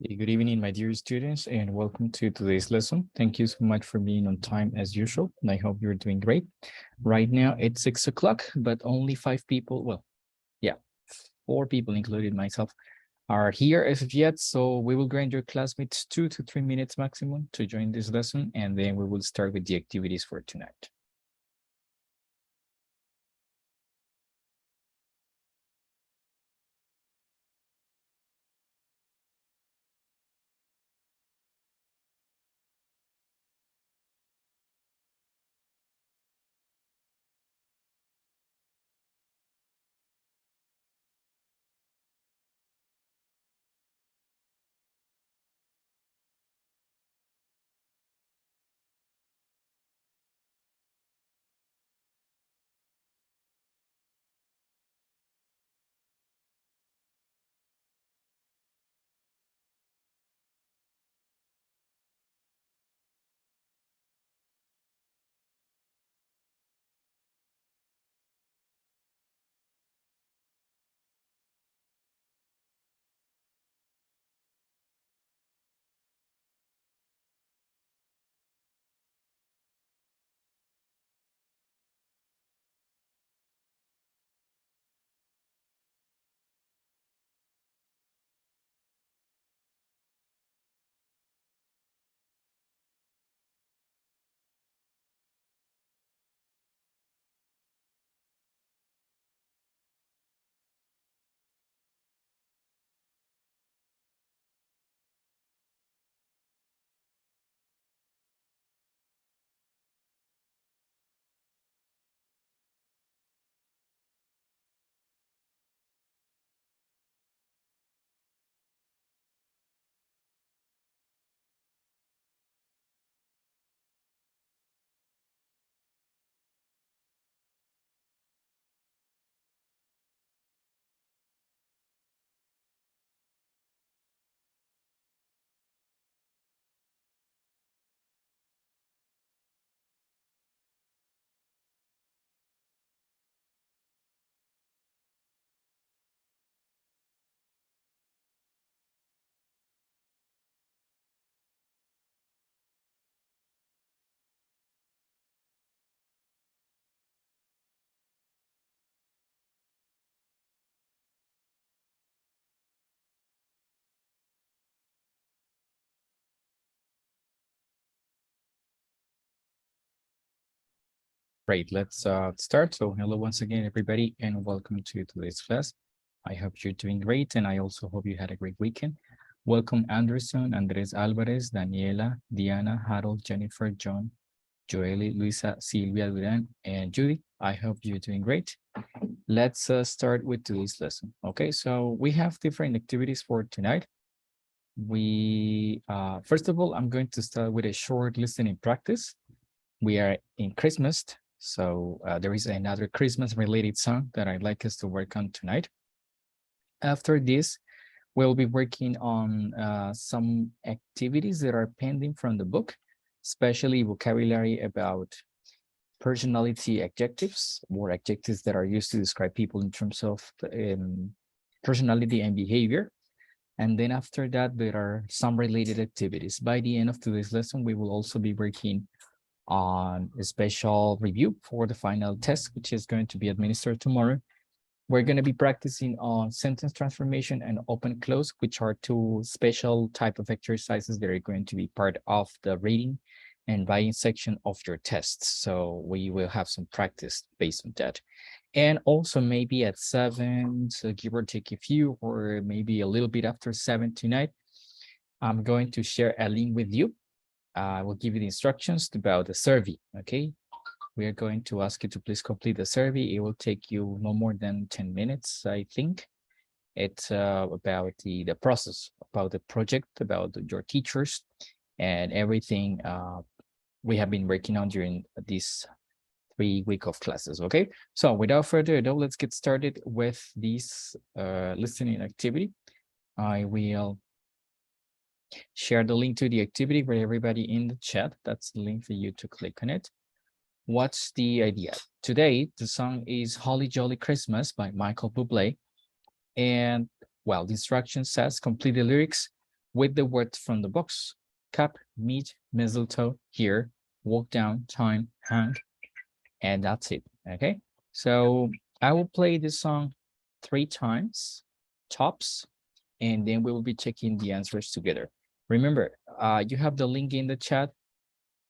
Good evening, my dear students, and welcome to today's lesson. Thank you so much for being on time as usual, and I hope you're doing great. Right now, it's 6 o'clock, but only 5 people, well, yeah, 4 people, including myself, are here as of yet, so we will grant your classmates 2 to 3 minutes maximum to join this lesson, and then we will start with the activities for tonight. Great, let's start. So hello once again, everybody, and welcome to today's class. I hope you're doing great, and I also hope you had a great weekend. Welcome Anderson, Andres Alvarez, Daniela, Diana, Harold, Jennifer, John, Joely, Luisa, Silvia, Duran, and Judy. I hope you're doing great. Let's start with today's lesson. Okay, so we have different activities for tonight. First of all, I'm going to start with a short listening practice. We are in Christmas, so there is another Christmas related song that I'd like us to work on tonight. After this, we'll be working on some activities that are pending from the book, especially vocabulary about personality adjectives or adjectives that are used to describe people in terms of personality and behavior. And then after that, there are some related activities. By the end of today's lesson, we will also be working on a special review for the final test, which is going to be administered tomorrow. We're going to be practicing on sentence transformation and open close, which are two special type of exercises that are going to be part of the reading and writing section of your tests. So we will have some practice based on that. And also maybe at 7, so give or take a few, or maybe a little bit after 7 tonight, I'm going to share a link with you. I will give you the instructions about the survey, okay? We are going to ask you to please complete the survey. It will take you no more than 10 minutes, I think. It's about the process, about the project, about your teachers, and everything we have been working on during this 3 week of classes, okay? So without further ado, let's get started with this listening activity. I will share the link to the activity for everybody in the chat. That's the link for you to click on it. What's the idea? Today, the song is Holly Jolly Christmas by Michael Bublé. And well, the instruction says complete the lyrics with the words from the box: cup, meat, mistletoe, here, walk down, time, hang, and that's it. Okay, so I will play this song 3 times, tops, and then we will be checking the answers together. Remember, you have the link in the chat.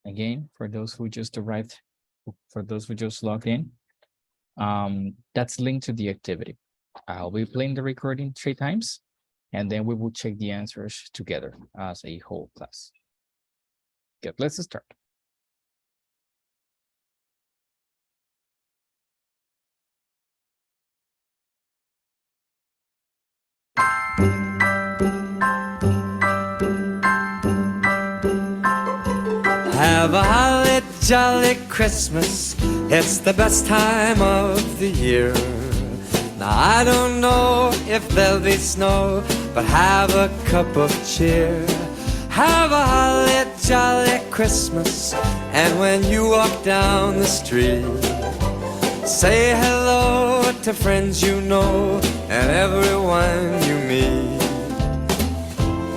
Again, for those who just arrived, for those who just logged in, that's linked to the activity. I'll be playing the recording 3 times, and then we will check the answers together as a whole class. Good, let's start. Have a holly jolly Christmas, it's the best time of the year. Now I don't know if there'll be snow, but have a cup of cheer. Have a holly jolly Christmas, and when you walk down the street, say hello to friends you know and everyone you meet.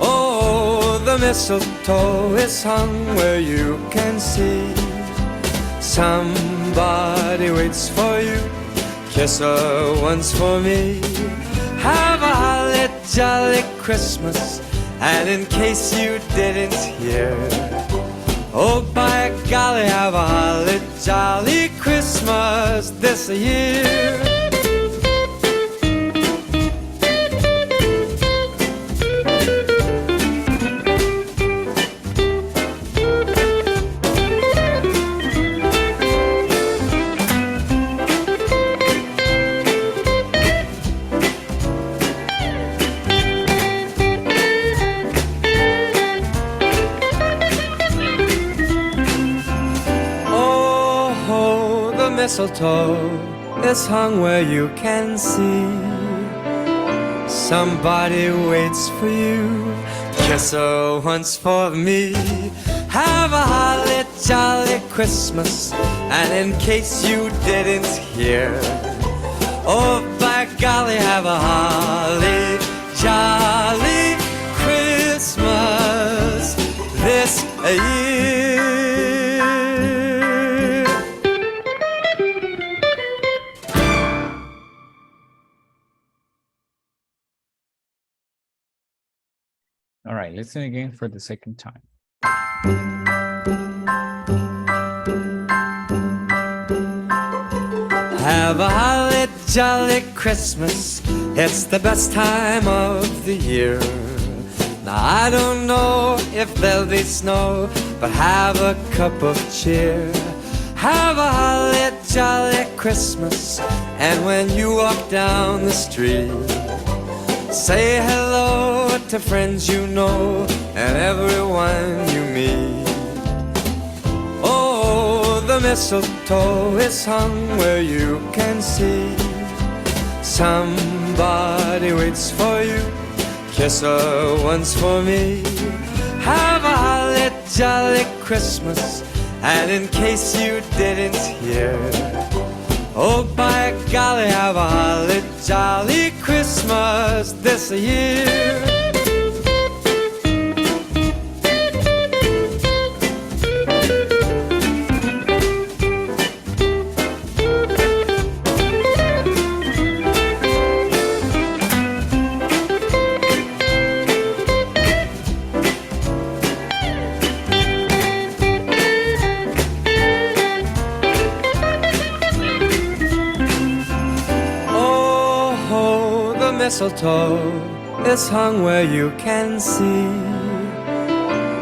Oh, the mistletoe is hung where you can see. Somebody waits for you, kiss her once for me. Have a holly jolly Christmas, and in case you didn't hear, oh by golly, have a holly jolly Christmas this year. Mistletoe is hung where you can see. Somebody waits for you, kiss her once for me. Have a holly jolly Christmas, and in case you didn't hear, oh by golly, have a holly jolly Christmas this year. All right, listen again for the second time. Have a holly jolly Christmas, it's the best time of the year. Now I don't know if there'll be snow, but have a cup of cheer. Have a holly jolly Christmas, and when you walk down the street, say hello to friends you know and everyone you meet. Oh, the mistletoe is hung where you can see. Somebody waits for you, kiss her once for me. Have a holly jolly Christmas, and in case you didn't hear, oh by golly, have a holly jolly Christmas this year. Mistletoe is hung where you can see.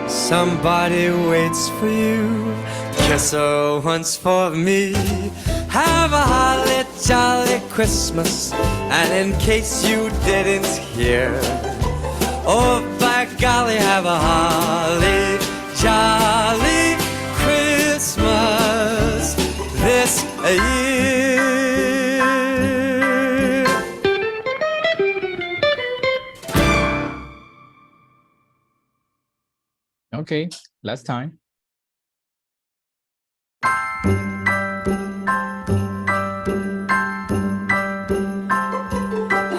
Somebody waits for you, kiss her once for me. Have a holly jolly Christmas, and in case you didn't hear, oh by golly, have a holly jolly Christmas this year. Okay, last time.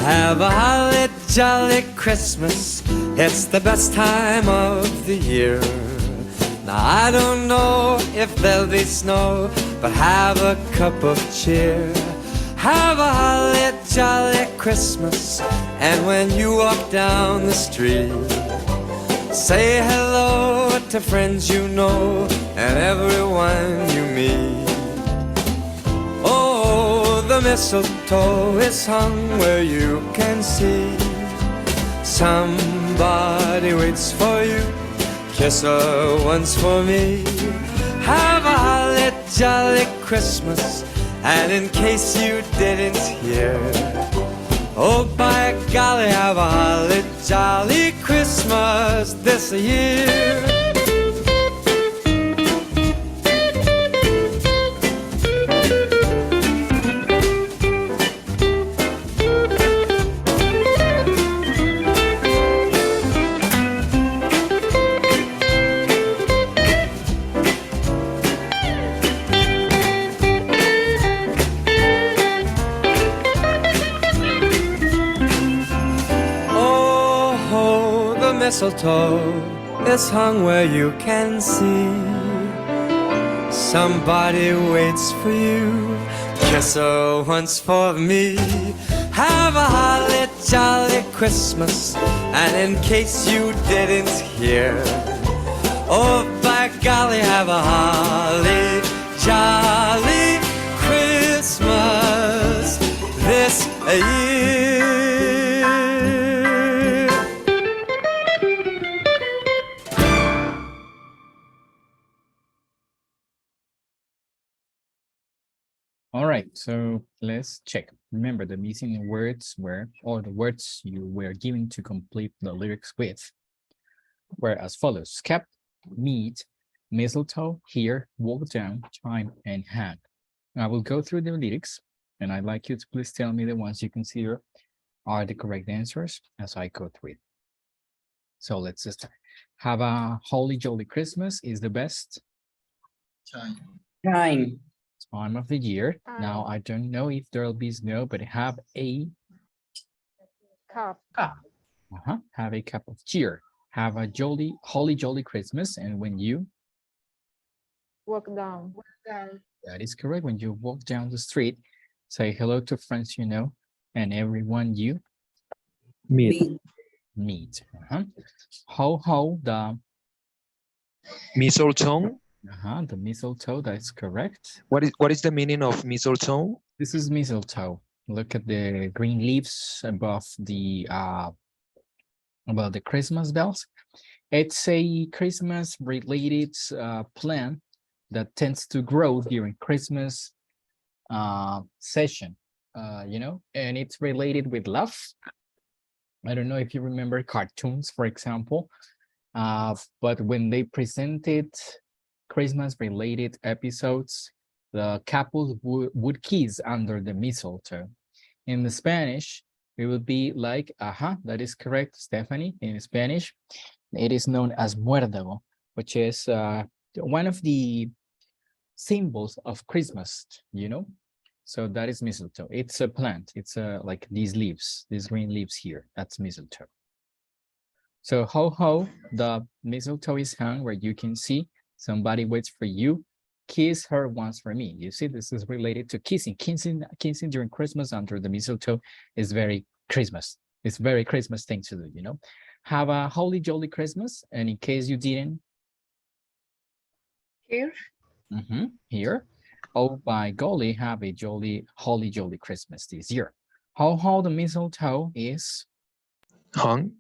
Have a holly jolly Christmas, it's the best time of the year. Now I don't know if there'll be snow, but have a cup of cheer. Have a holly jolly Christmas, and when you walk down the street, say hello to friends you know and everyone you meet. Oh, the mistletoe is hung where you can see. Somebody waits for you, kiss her once for me. Have a holly jolly Christmas, and in case you didn't hear, oh by golly, have a holly jolly Christmas this year. Mistletoe is hung where you can see. Somebody waits for you, kiss her once for me. Have a holly jolly Christmas, and in case you didn't hear, oh by golly, have a holly jolly Christmas this year. All right, so let's check. Remember, the missing words were, or the words you were given to complete the lyrics with, were as follows: kept, meet, mistletoe, here, walk down, chime, and hang. I will go through the lyrics, and I'd like you to please tell me the ones you consider are the correct answers as I go through it. So let's start. Have a holly jolly Christmas is the best Time. time of the year. Now, I don't know if there'll be snow, but have a Cup. have a cup of cheer. Have a holly jolly Christmas. And when you, Walk down. that is correct, when you walk down the street, say hello to friends you know and everyone you Meet. meet. Ho ho, the Mistletoe. the mistletoe, that's correct. What is the meaning of mistletoe? This is mistletoe. Look at the green leaves above the Christmas bells. It's a Christmas related plant that tends to grow during Christmas session, you know, and it's related with love. I don't know if you remember cartoons, for example, but when they presented Christmas related episodes, the couples would kiss under the mistletoe. In the Spanish, it would be like, that is correct, Stephanie. In Spanish, it is known as muérdago, which is one of the symbols of Christmas, you know? So that is mistletoe. It's a plant. It's like these leaves, these green leaves here. That's mistletoe. So ho ho, the mistletoe is hung where you can see. Somebody waits for you. Kiss her once for me. You see, this is related to kissing. Kissing during Christmas under the mistletoe is very Christmas. It's very Christmas thing to do, you know. Have a holly jolly Christmas. And in case you didn't, Here. here. Oh, by golly, have a holly jolly Christmas this year. How the mistletoe is Hung.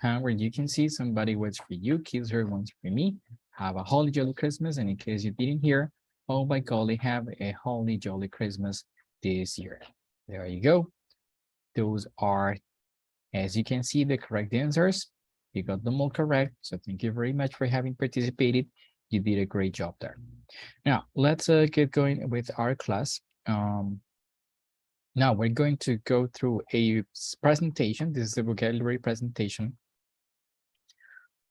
where you can see somebody waits for you, kiss her once for me. Have a holly jolly Christmas. And in case you didn't hear, oh by golly, have a holly jolly Christmas this year. There you go. Those are, as you can see, the correct answers. You got them all correct. So thank you very much for having participated. You did a great job there. Now, let's get going with our class. Now we're going to go through a presentation. This is a vocabulary presentation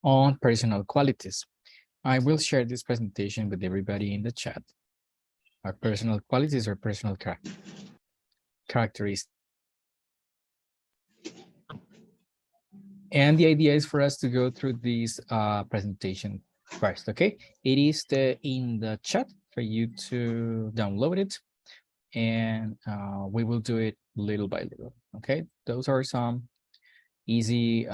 on personal qualities. I will share this presentation with everybody in the chat. Our personal qualities or personal characteristics. And the idea is for us to go through this presentation first, okay? It is in the chat for you to download it, and we will do it little by little, okay? Those are some easy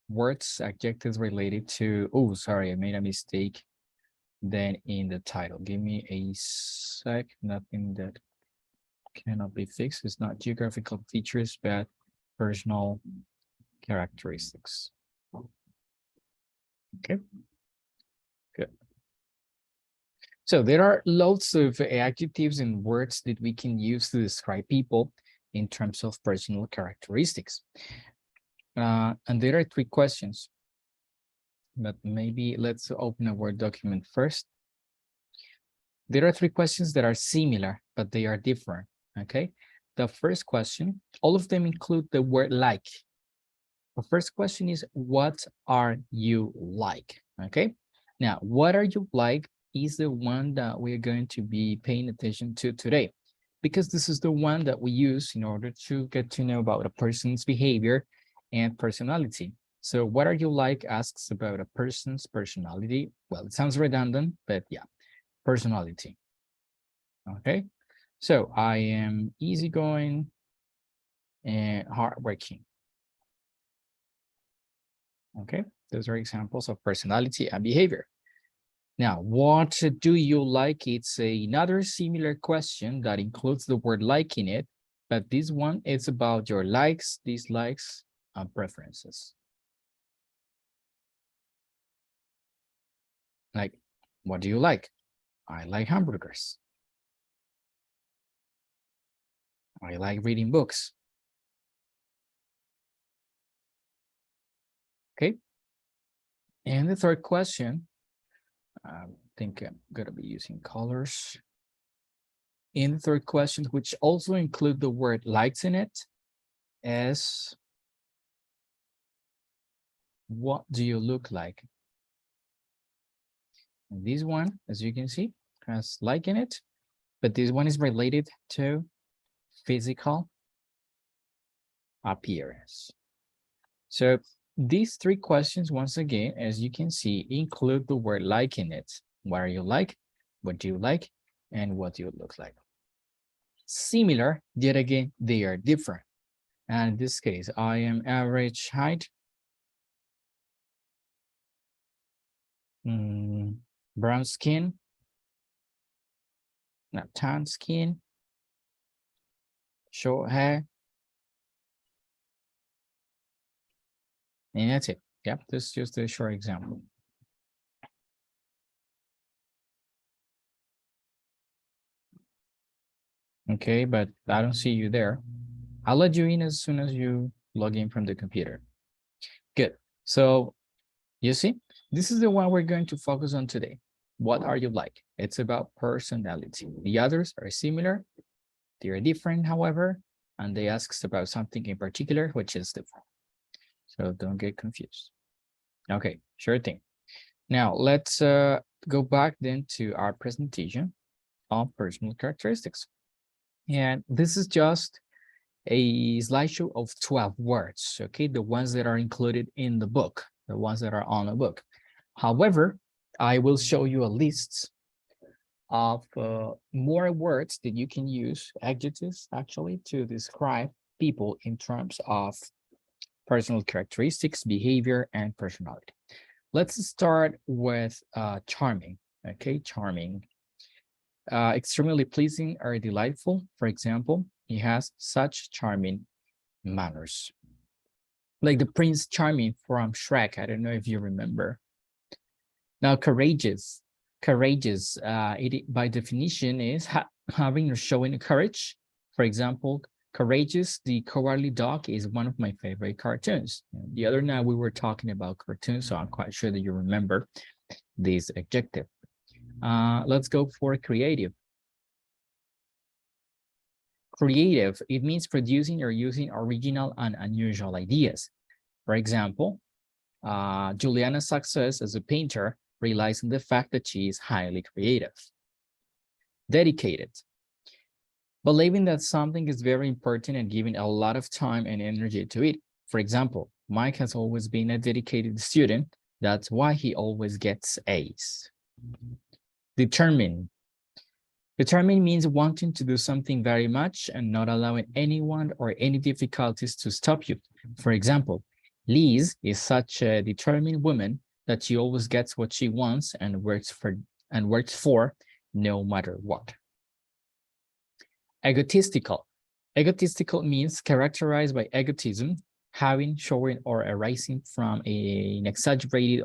words, adjectives related to, oh, sorry, I made a mistake then in the title. Give me a sec, nothing that cannot be fixed. It's not geographical features, but personal characteristics. Okay, good. So there are lots of adjectives and words that we can use to describe people in terms of personal characteristics. And there are 3 questions, but maybe let's open a Word document first. There are 3 questions that are similar, but they are different, okay? The first question, all of them include the word like. The first question is, what are you like? Okay, now, what are you like is the one that we're going to be paying attention to today, because this is the one that we use in order to get to know about a person's behavior and personality. So what are you like asks about a person's personality. Well, it sounds redundant, but yeah, personality. Okay, so I am easygoing and hardworking. Okay, those are examples of personality and behavior. Now, what do you like? It's another similar question that includes the word like in it, but this one is about your likes, dislikes, and preferences. Like, what do you like? I like hamburgers. I like reading books. Okay. And the third question, I think I'm going to be using colors. In the third question, which also include the word likes in it, is what do you look like? And this one, as you can see, has like in it, but this one is related to physical appearance. So these 3 questions, once again, as you can see, include the word like in it. What are you like? What do you like? And what do you look like? Similar, yet again, they are different. And in this case, I am average height, brown skin, not tan skin, short hair, and that's it. Yep, this is just a short example. Okay, but I don't see you there. I'll let you in as soon as you log in from the computer. Good. So you see, this is the one we're going to focus on today. What are you like? It's about personality. The others are similar. They are different, however, and they ask about something in particular, which is different. So don't get confused. Okay, sure thing. Now let's go back then to our presentation on personal characteristics. And this is just a slideshow of 12 words, okay? The ones that are included in the book, the ones that are on the book. However, I will show you a list of more words that you can use, adjectives actually, to describe people in terms of personal characteristics, behavior, and personality. Let's start with charming, okay? Charming. Extremely pleasing or delightful. For example, he has such charming manners. Like the Prince Charming from Shrek. I don't know if you remember. Now, courageous. Courageous, it by definition is having or showing courage. For example, Courageous, the Cowardly Dog is one of my favorite cartoons. The other night we were talking about cartoons, so I'm quite sure that you remember this adjective. Let's go for creative. Creative, it means producing or using original and unusual ideas. For example, Juliana's success as a painter relies on the fact that she is highly creative. Dedicated, believing that something is very important and giving a lot of time and energy to it. For example, Mike has always been a dedicated student. That's why he always gets A's. Determine. Determine means wanting to do something very much and not allowing anyone or any difficulties to stop you. For example, Liz is such a determined woman that she always gets what she wants and works for no matter what. Egotistical. Egotistical means characterized by egotism, having, showing, or arising from an exaggerated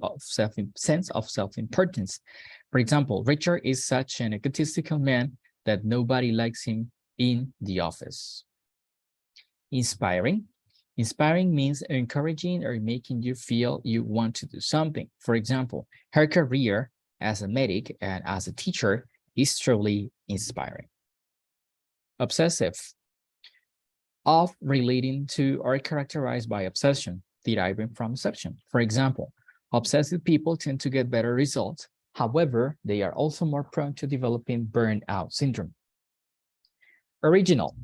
sense of self-importance. For example, Richard is such an egotistical man that nobody likes him in the office. Inspiring. Inspiring means encouraging or making you feel you want to do something. For example, her career as a medic and as a teacher is truly inspiring. Obsessive. Of relating to or characterized by obsession, deriving from obsession. For example, obsessive people tend to get better results. However, they are also more prone to developing burnout syndrome. Original.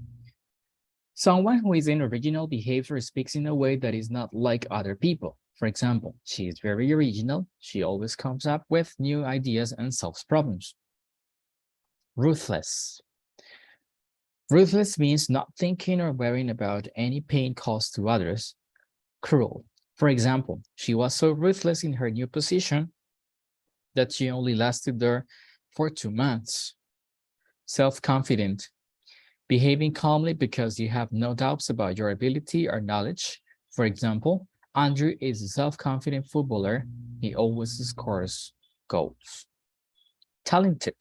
Someone who is original behaves or speaks in a way that is not like other people. For example, she is very original. She always comes up with new ideas and solves problems. Ruthless. Ruthless means not thinking or worrying about any pain caused to others. Cruel. For example, she was so ruthless in her new position that she only lasted there for 2 months. Self-confident. Behaving calmly because you have no doubts about your ability or knowledge. For example, Andrew is a self-confident footballer. He always scores goals. Talented.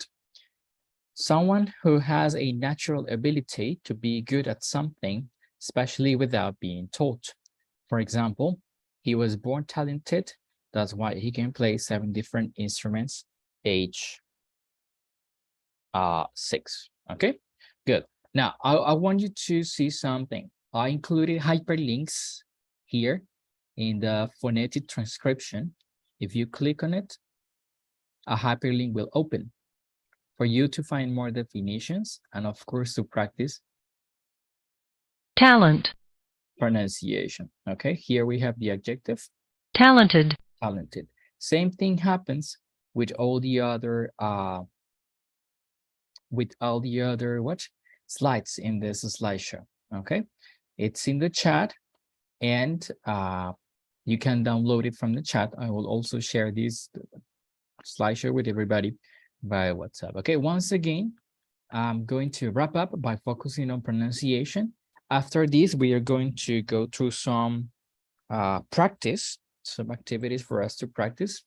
Someone who has a natural ability to be good at something, especially without being taught. For example, he was born talented. That's why he can play 7 different instruments, age 6. Okay, good. Now, I want you to see something. I included hyperlinks here in the phonetic transcription. If you click on it, a hyperlink will open for you to find more definitions and, of course, to practice talent, pronunciation. Okay, here we have the adjective talented, talented. Same thing happens with all the other what slides in this slideshow. Okay, it's in the chat, and you can download it from the chat. I will also share this slideshow with everybody by WhatsApp. Okay, once again, I'm going to wrap up by focusing on pronunciation. After this, we are going to go through some practice, some activities for us to practice.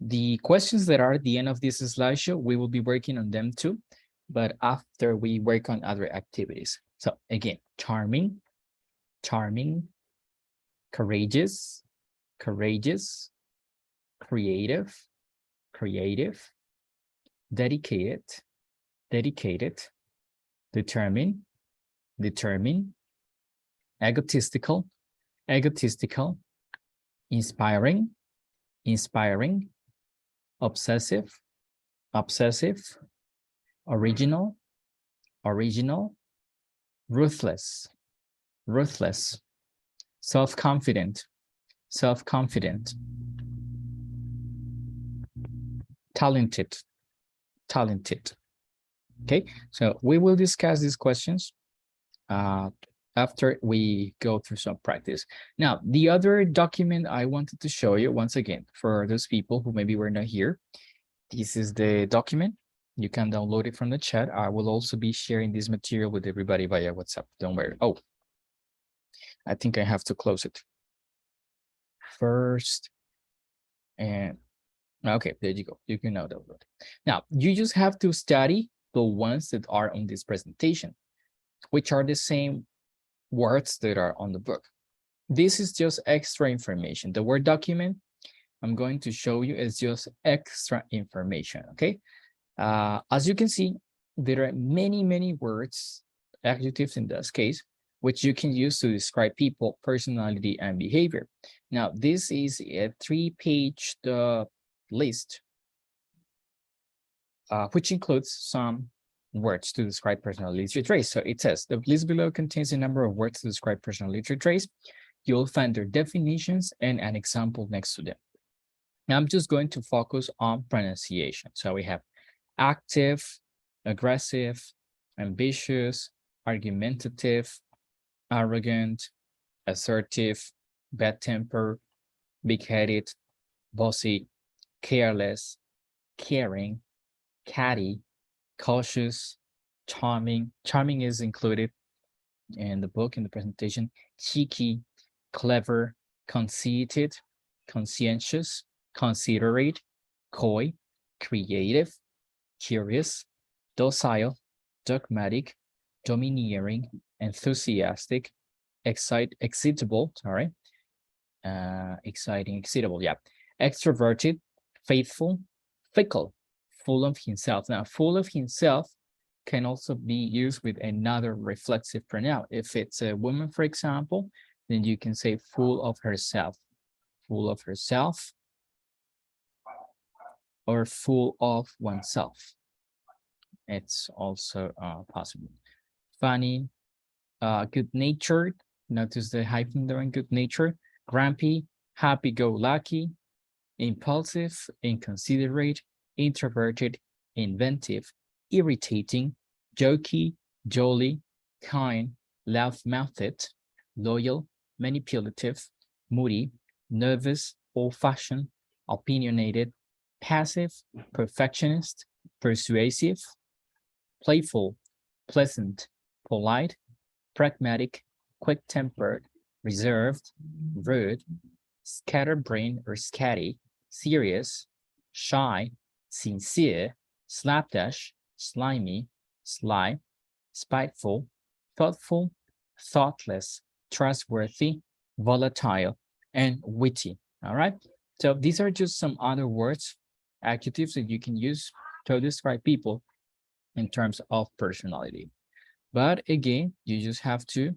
The questions that are at the end of this slideshow, we will be working on them too, but after we work on other activities. So again, charming, charming, courageous, courageous, creative, creative, dedicated, dedicated, determine, determine, egotistical, egotistical, inspiring, inspiring, obsessive, obsessive, original, original, ruthless, ruthless, self-confident, self-confident, talented, talented. Okay, so we will discuss these questions after we go through some practice. Now, the other document I wanted to show you, once again, for those people who maybe were not here, this is the document. You can download it from the chat. I will also be sharing this material with everybody via WhatsApp. Don't worry. Oh, I think I have to close it first. And okay, there you go. You can now download it. Now, you just have to study the ones that are on this presentation, which are the same words that are on the book. This is just extra information. The Word document I'm going to show you is just extra information, okay? As you can see, there are many, many words, adjectives in this case, which you can use to describe people, personality, and behavior. Now, this is a 3-page list, which includes some words to describe personality traits. So it says the list below contains a number of words to describe personality traits. you'll find their definitions and an example next to them. Now I'm just going to focus on pronunciation. So we have active, aggressive, ambitious, argumentative, arrogant, assertive, bad temper, big-headed, bossy, careless, caring, catty, cautious, charming. Charming is included in the book, in the presentation. Cheeky, clever, conceited, conscientious, considerate, coy, creative, curious, docile, dogmatic, domineering, enthusiastic, excitable, excitable, yeah, extroverted, faithful, fickle, full of himself. Now, full of himself can also be used with another reflexive pronoun. If it's a woman, for example, then you can say full of herself, or full of oneself. It's also possible. Funny, good-natured, notice the hyphen there in good-natured, grumpy, happy-go-lucky, impulsive, inconsiderate, introverted, inventive, irritating, jokey, jolly, kind, loud-mouthed, loyal, manipulative, moody, nervous, old-fashioned, opinionated, passive, perfectionist, persuasive, playful, pleasant, polite, pragmatic, quick-tempered, reserved, rude, scatterbrained or scatty, serious, shy, sincere, slapdash, slimy, sly, spiteful, thoughtful, thoughtless, trustworthy, volatile, and witty. All right. So these are just some other words, adjectives that you can use to describe people in terms of personality. But again, you just have to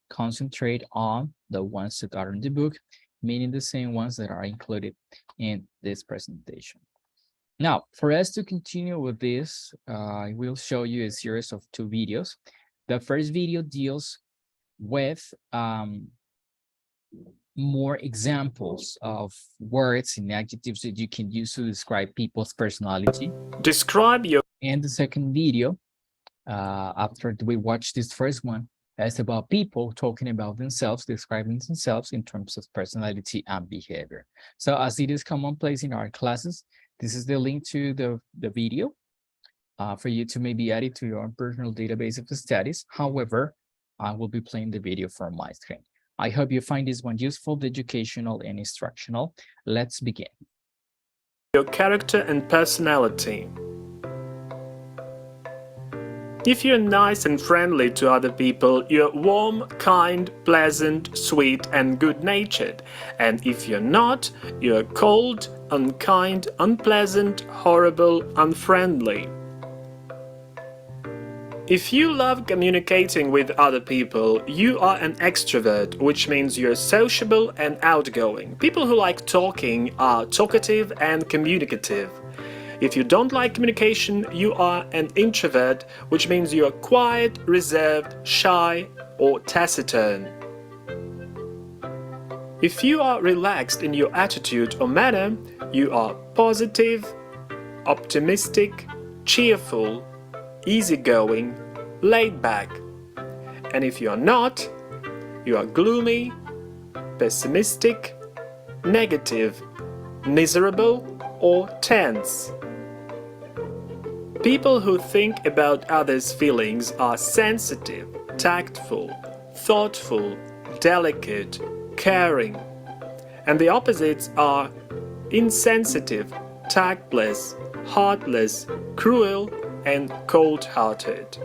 concentrate on the ones that are in the book, meaning the same ones that are included in this presentation. Now, for us to continue with this, I will show you a series of 2 videos. The first video deals with more examples of words and adjectives that you can use to describe people's personality. Describe your... And the second video, after we watch this first one, is about people talking about themselves, describing themselves in terms of personality and behavior. So as it is commonplace in our classes, this is the link to the video for you to maybe add it to your personal database of studies. However, I will be playing the video from my screen. I hope you find this one useful, educational, and instructional. Let's begin. Your character and personality. If you're nice and friendly to other people, you're warm, kind, pleasant, sweet, and good-natured. And if you're not, you're cold, unkind, unpleasant, horrible, unfriendly. If you love communicating with other people, you are an extrovert, which means you're sociable and outgoing. People who like talking are talkative and communicative. If you don't like communication, you are an introvert, which means you are quiet, reserved, shy, or taciturn. If you are relaxed in your attitude or manner, you are positive, optimistic, cheerful, easygoing, laid back. And if you are not, you are gloomy, pessimistic, negative, miserable, or tense. People who think about others' feelings are sensitive, tactful, thoughtful, delicate, caring. And the opposites are insensitive, tactless, heartless, cruel, and cold-hearted.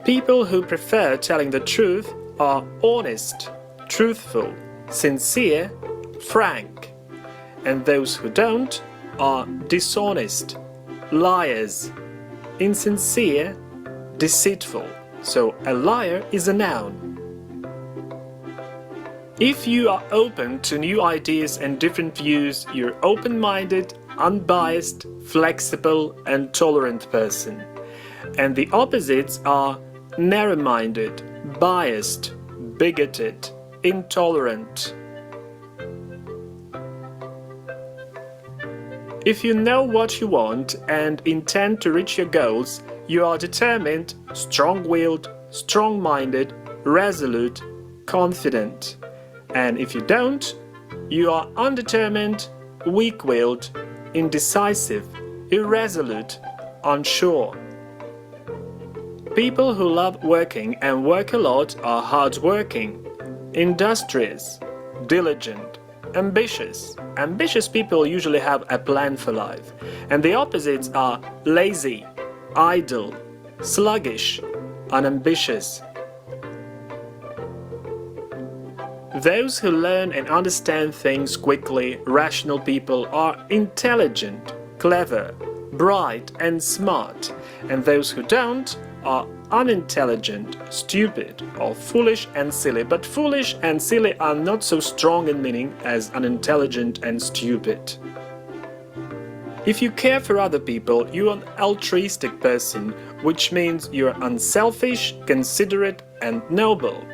People who prefer telling the truth are honest, truthful, sincere, frank. And those who don't are dishonest, liars, insincere, deceitful. So a liar is a noun. If you are open to new ideas and different views, you're open-minded, unbiased, flexible, and tolerant person. And the opposites are narrow-minded, biased, bigoted, intolerant. If you know what you want and intend to reach your goals, you are determined, strong-willed, strong-minded, resolute, confident. And if you don't, you are undetermined, weak-willed, indecisive, irresolute, unsure. People who love working and work a lot are hard-working, industrious, diligent, ambitious. Ambitious people usually have a plan for life, and the opposites are lazy, idle, sluggish, unambitious. Those who learn and understand things quickly, rational people, are intelligent, clever, bright and smart, and those who don't are unintelligent, stupid, or foolish and silly. But foolish and silly are not so strong in meaning as unintelligent and stupid. If you care for other people, you're an altruistic person, which means you're unselfish, considerate, and noble.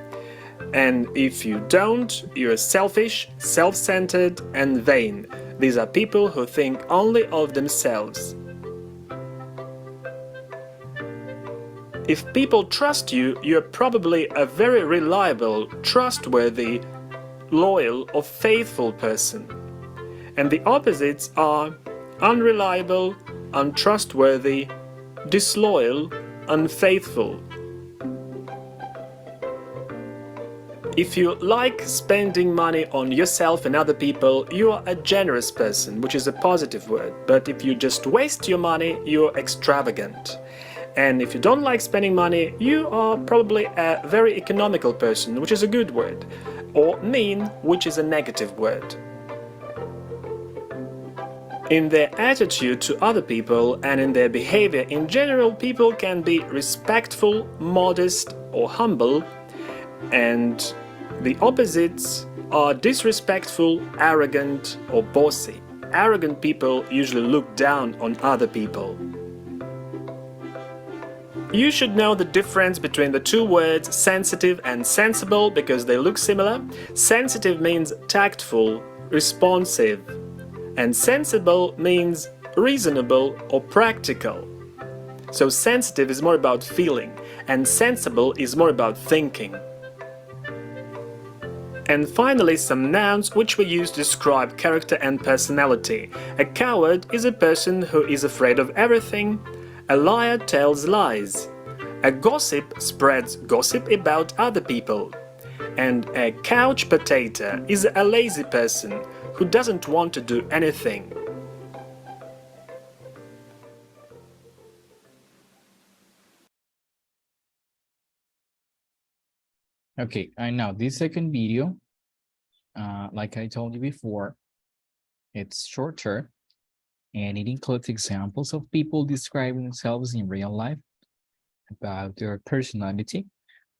And if you don't, you're selfish, self-centered, and vain. These are people who think only of themselves. If people trust you, you're probably a very reliable, trustworthy, loyal, or faithful person. And the opposites are unreliable, untrustworthy, disloyal, unfaithful. If you like spending money on yourself and other people, you are a generous person, which is a positive word. But if you just waste your money, you're extravagant. And if you don't like spending money, you are probably a very economical person, which is a good word. Or mean, which is a negative word. In their attitude to other people and in their behavior in general, people can be respectful, modest, or humble, and the opposites are disrespectful, arrogant, or bossy. Arrogant people usually look down on other people. You should know the difference between the two words sensitive and sensible because they look similar. Sensitive means tactful, responsive, and sensible means reasonable or practical. So sensitive is more about feeling, and sensible is more about thinking. And finally, some nouns which we use to describe character and personality. A coward is a person who is afraid of everything. A liar tells lies. A gossip spreads gossip about other people. And a couch potato is a lazy person who doesn't want to do anything. Okay, and now this second video, like I told you before, it's shorter and it includes examples of people describing themselves in real life about their personality.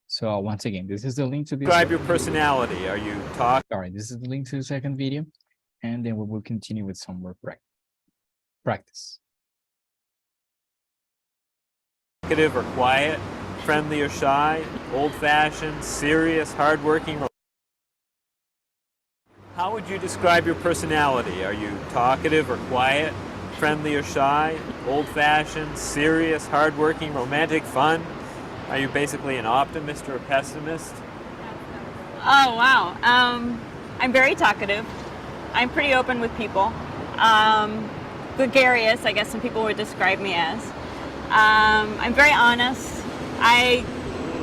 So once again, this is the link to this. Describe your personality. Are you talk? All right, this is the link to the second video, and then we will continue with some more practice. Talkative or quiet? Friendly or shy? Old-fashioned, serious, hardworking? How would you describe your personality? Are you talkative or quiet? Friendly or shy? Old-fashioned, serious, hardworking, romantic, fun? Are you basically an optimist or a pessimist? Oh, wow. I'm very talkative. I'm pretty open with people. Gregarious, I guess some people would describe me as. I'm very honest. I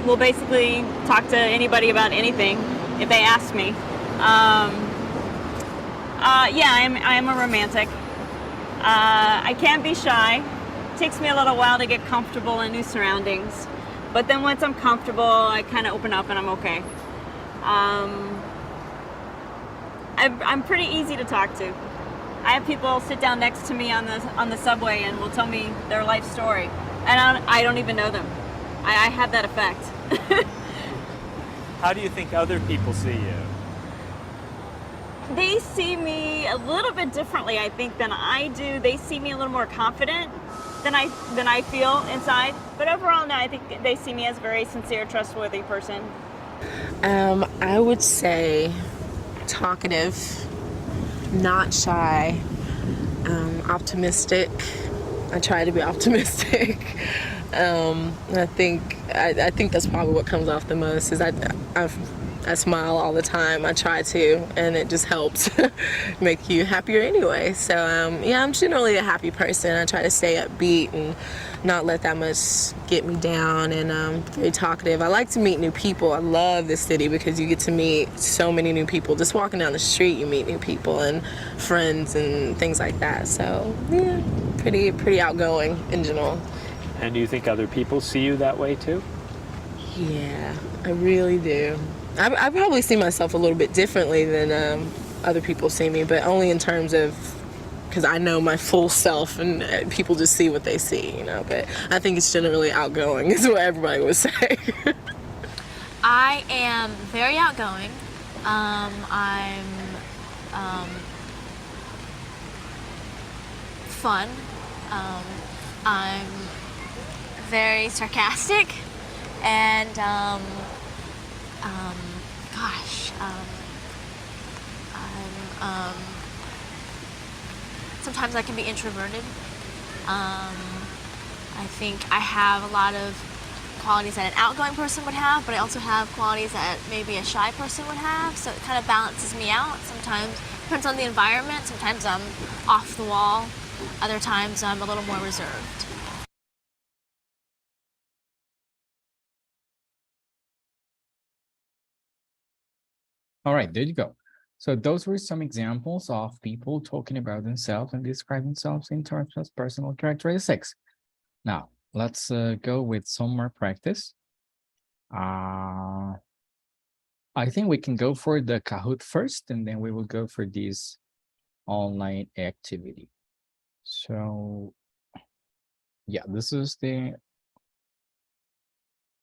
will basically talk to anybody about anything if they ask me. Yeah, I am a romantic. I can be shy. It takes me a little while to get comfortable in new surroundings. But then once I'm comfortable, I kind of open up and I'm okay. I'm pretty easy to talk to. I have people sit down next to me on the subway and will tell me their life story. And I don't even know them. I have that effect. How do you think other people see you? They see me a little bit differently, I think, than I do. They see me a little more confident. I feel inside. But overall, no, I think they see me as a very sincere, trustworthy person. I would say talkative, not shy, optimistic. I try to be optimistic. I think that's probably what comes off the most is I smile all the time. I try to, and it just helps make you happier anyway. So yeah, I'm generally a happy person. I try to stay upbeat and not let that much get me down, and very talkative. I like to meet new people. I love this city because you get to meet so many new people. Just walking down the street, you meet new people and friends and things like that. So yeah, pretty outgoing in general. And do you think other people see you that way too? Yeah, I really do. I probably see myself a little bit differently than other people see me, but only in terms of because I know my full self, and people just see what they see, you know. But I think it's generally outgoing, is what everybody would say. I am very outgoing. I'm fun. I'm very sarcastic, and sometimes I can be introverted. I think I have a lot of qualities that an outgoing person would have, but I also have qualities that maybe a shy person would have, so it kind of balances me out. Sometimes depends on the environment. Sometimes I'm off the wall. Other times I'm a little more reserved. All right, there you go. So those were some examples of people talking about themselves and describing themselves in terms of personal characteristics. Now, let's go with some more practice. I think we can go for the Kahoot first, and then we will go for this online activity. So yeah, this is the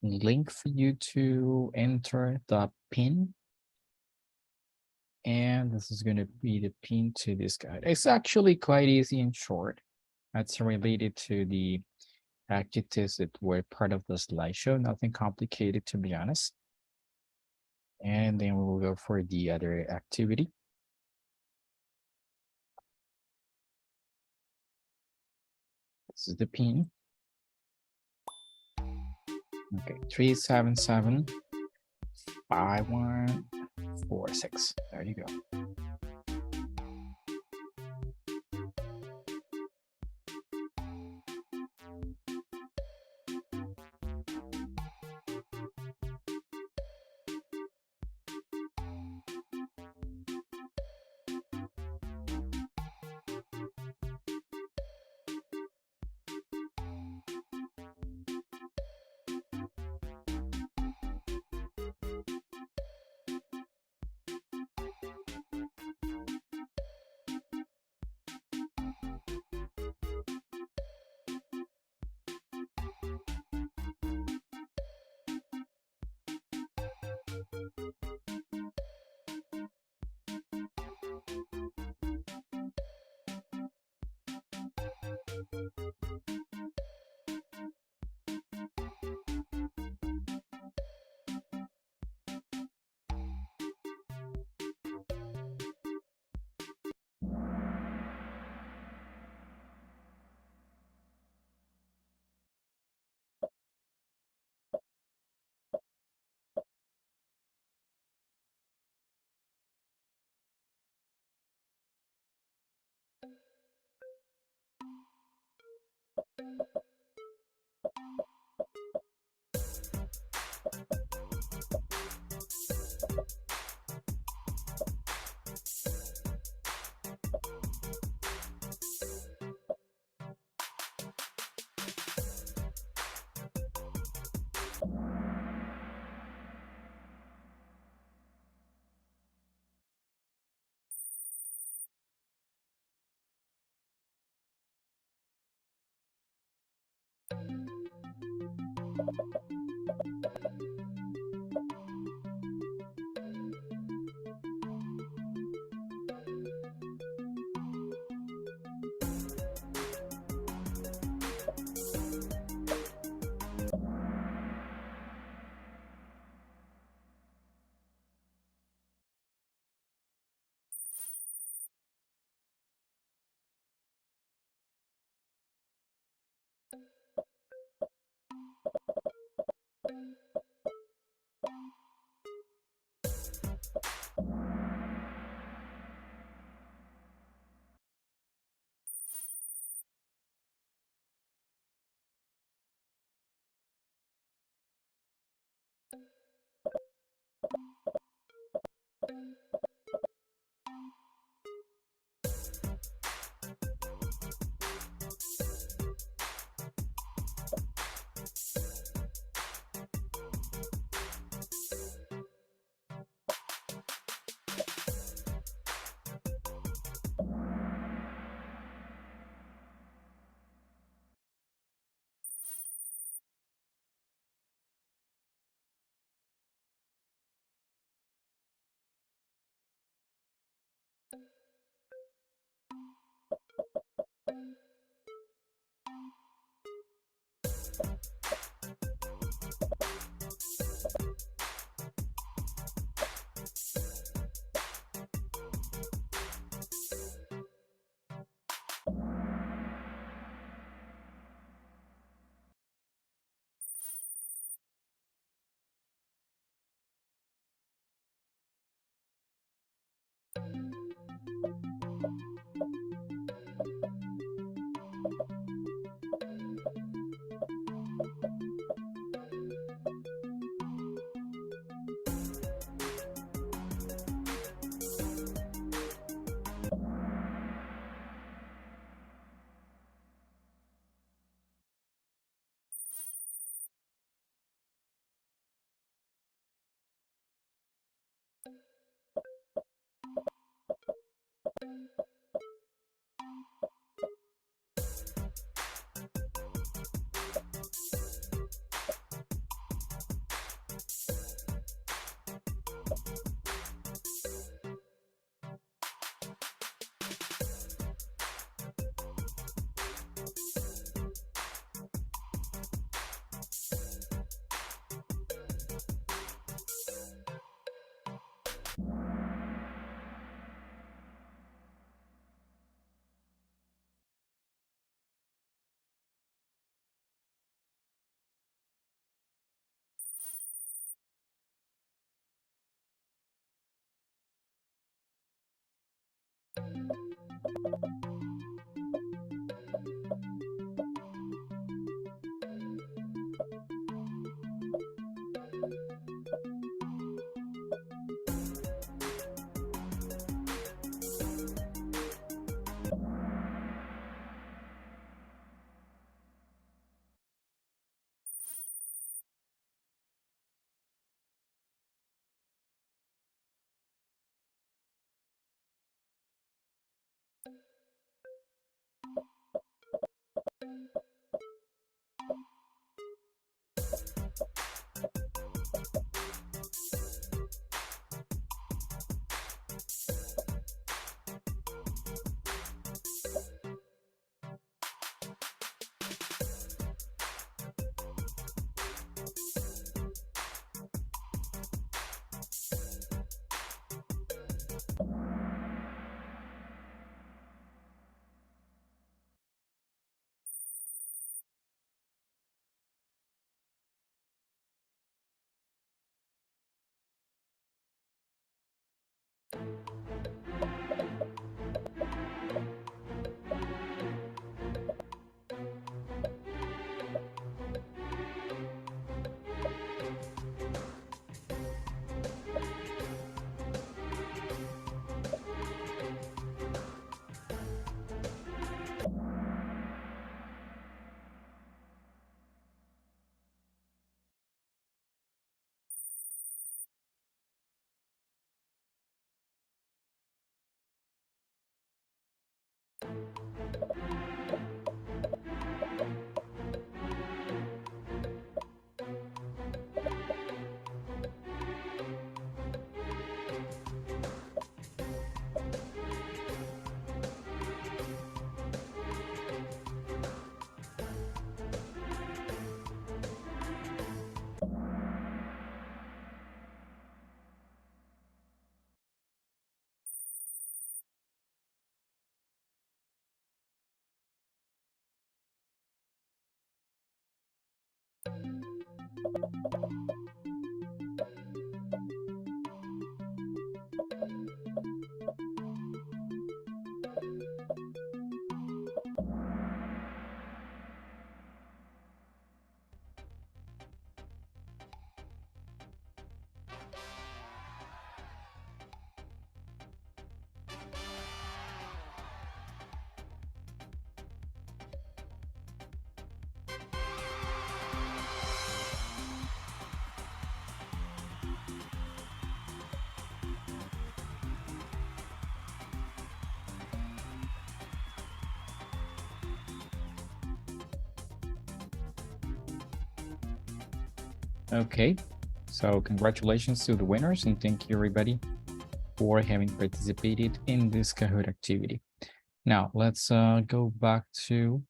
link for you to enter the pin. And this is going to be the pin to this guide. It's actually quite easy and short. That's related to the adjectives that were part of the slideshow. Nothing complicated, to be honest. And then we will go for the other activity. This is the pin. Okay, 377 5146. There you go. Okay, so congratulations to the winners and thank you everybody for having participated in this Kahoot activity. Now let's go back to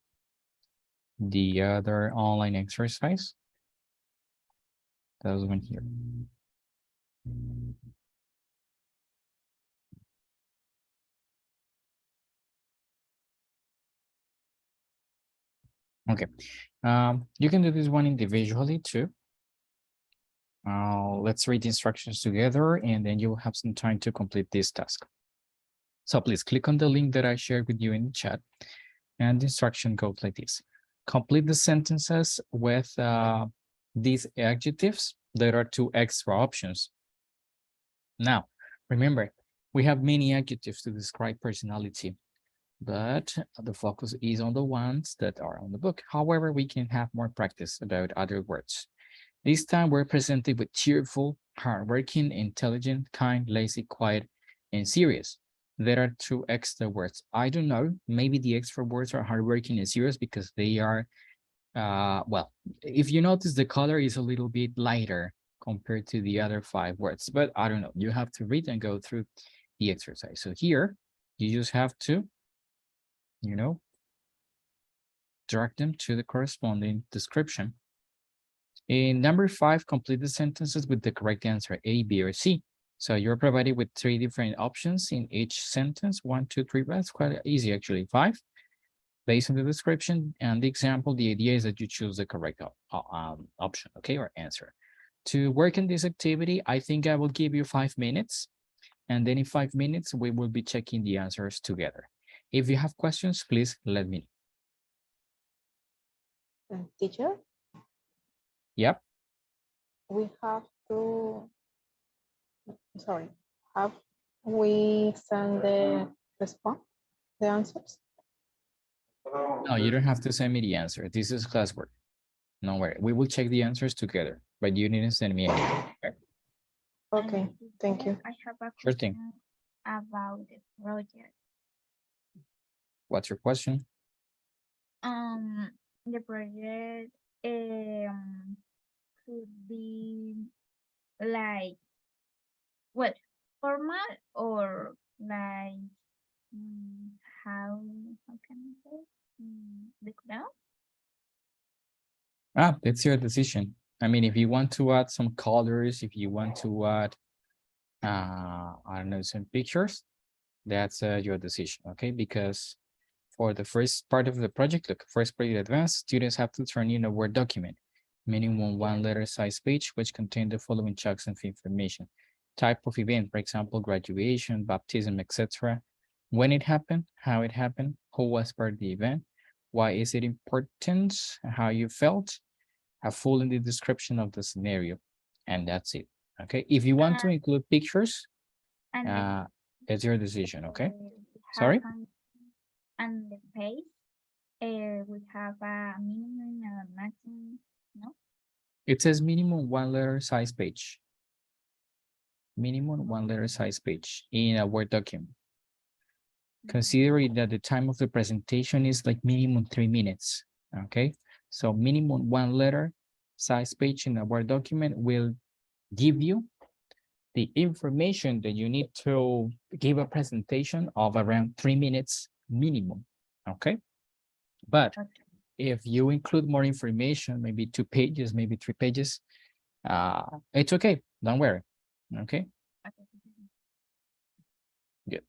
the other online exercise. That was one here. Okay, you can do this one individually too. Let's read the instructions together and then you will have some time to complete this task. So please click on the link that I shared with you in the chat and the instruction goes like this. Complete the sentences with these adjectives. There are 2 extra options. Now, remember, we have many adjectives to describe personality, but the focus is on the ones that are on the book. However, we can have more practice about other words. This time we're presented with cheerful, hardworking, intelligent, kind, lazy, quiet, and serious. There are 2 extra words. I don't know, maybe the extra words are hardworking and serious because they are, well, if you notice the color is a little bit lighter compared to the other 5 words, but I don't know, you have to read and go through the exercise. So here, you just have to, you know, direct them to the corresponding description. In number 5, complete the sentences with the correct answer, A, B, or C. So you're provided with 3 different options in each sentence, 1, 2, 3, that's quite easy actually, 5. Based on the description and the example, the idea is that you choose the correct option, okay, or answer. To work in this activity, I think I will give you 5 minutes. And then in 5 minutes, we will be checking the answers together. If you have questions, please let me know. Teacher, Yep. we have to, sorry, have we sent the response, the answers? No, you don't have to send me the answer. This is classwork. No worry. We will check the answers together, but you needn't send me anything. Okay? Okay, thank you. I have a Sure thing. question about the project. What's your question? The project could be like what, formal or like how can I say decorado? It's your decision. I mean, if you want to add some colors, if you want to add, I don't know, some pictures, that's your decision, okay? Because for the first part of the project, look, first project advanced, students have to turn in a Word document, minimum 1 letter size page, which contain the following chunks of information. Type of event, for example, graduation, baptism, etc. When it happened, how it happened, who was part of the event, why is it important, how you felt, a full in the description of the scenario, and that's it. Okay, if you want to include pictures, And it's your decision. Okay, we sorry. And the page, we have a minimum and a maximum, no? It says minimum 1 letter size page. Minimum 1 letter size page in a Word document. Considering that the time of the presentation is like minimum 3 minutes. Okay, so minimum 1 letter size page in a Word document will give you the information that you need to give a presentation of around 3 minutes minimum. Okay, but if you include more information, maybe 2 pages, maybe 3 pages, it's okay, don't worry. Okay. Good.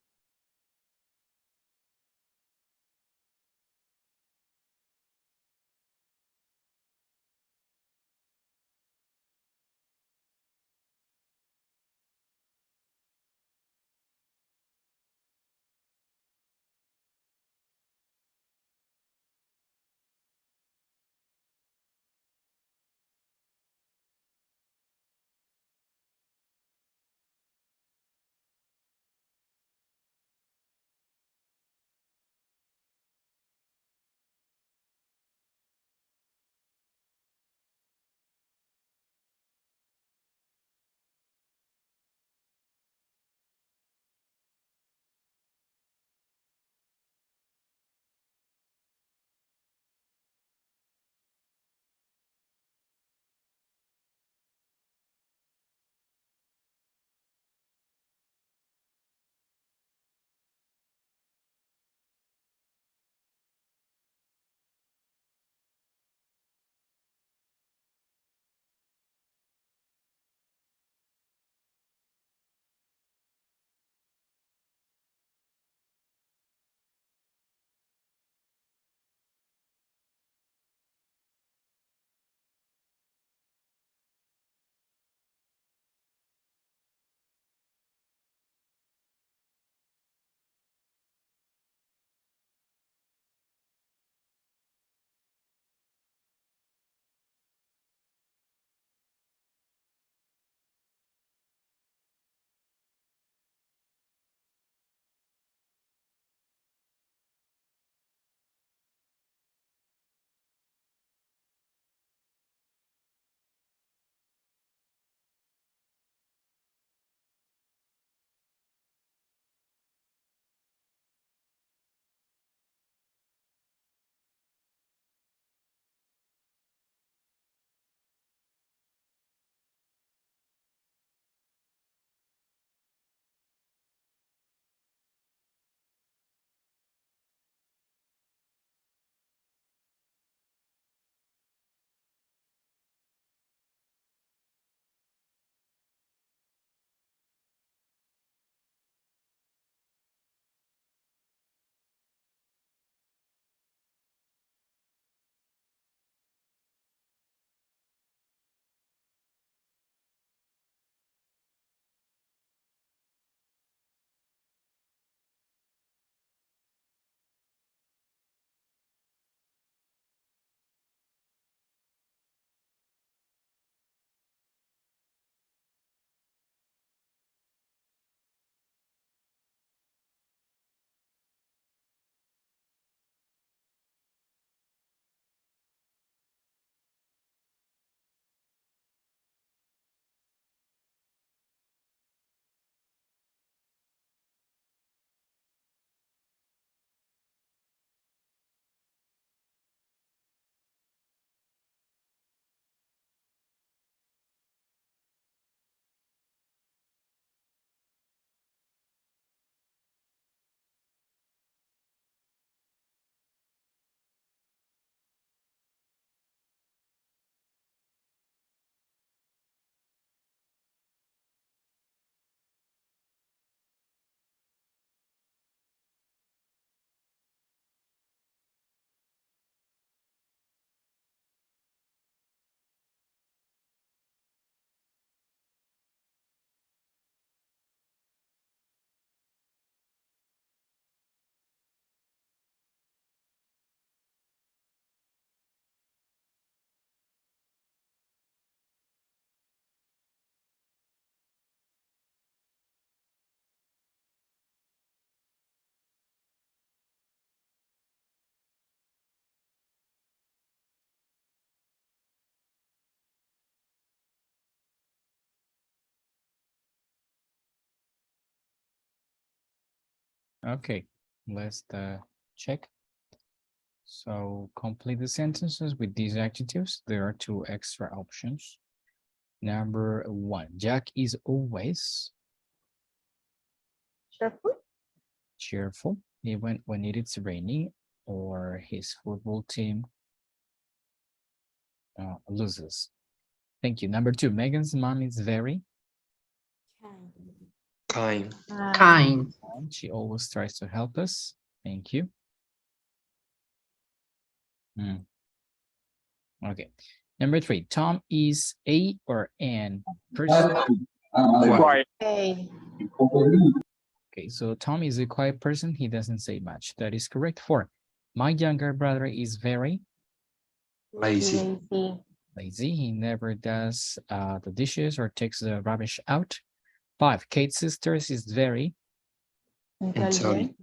Okay, let's check. So complete the sentences with these adjectives. There are two extra options. Number 1, Jack is always cheerful, even when it is raining or his football team loses. Thank you. Number 2, Megan's mom is very Kind. Kind. She always tries to help us. Thank you. Okay. Number 3, Tom is a or an person. Quiet. Okay, so Tom is a quiet person. He doesn't say much. That is correct. 4, my younger brother is very Lazy. lazy. He never does the dishes or takes the rubbish out. 5, Kate's sister is very Intelligent.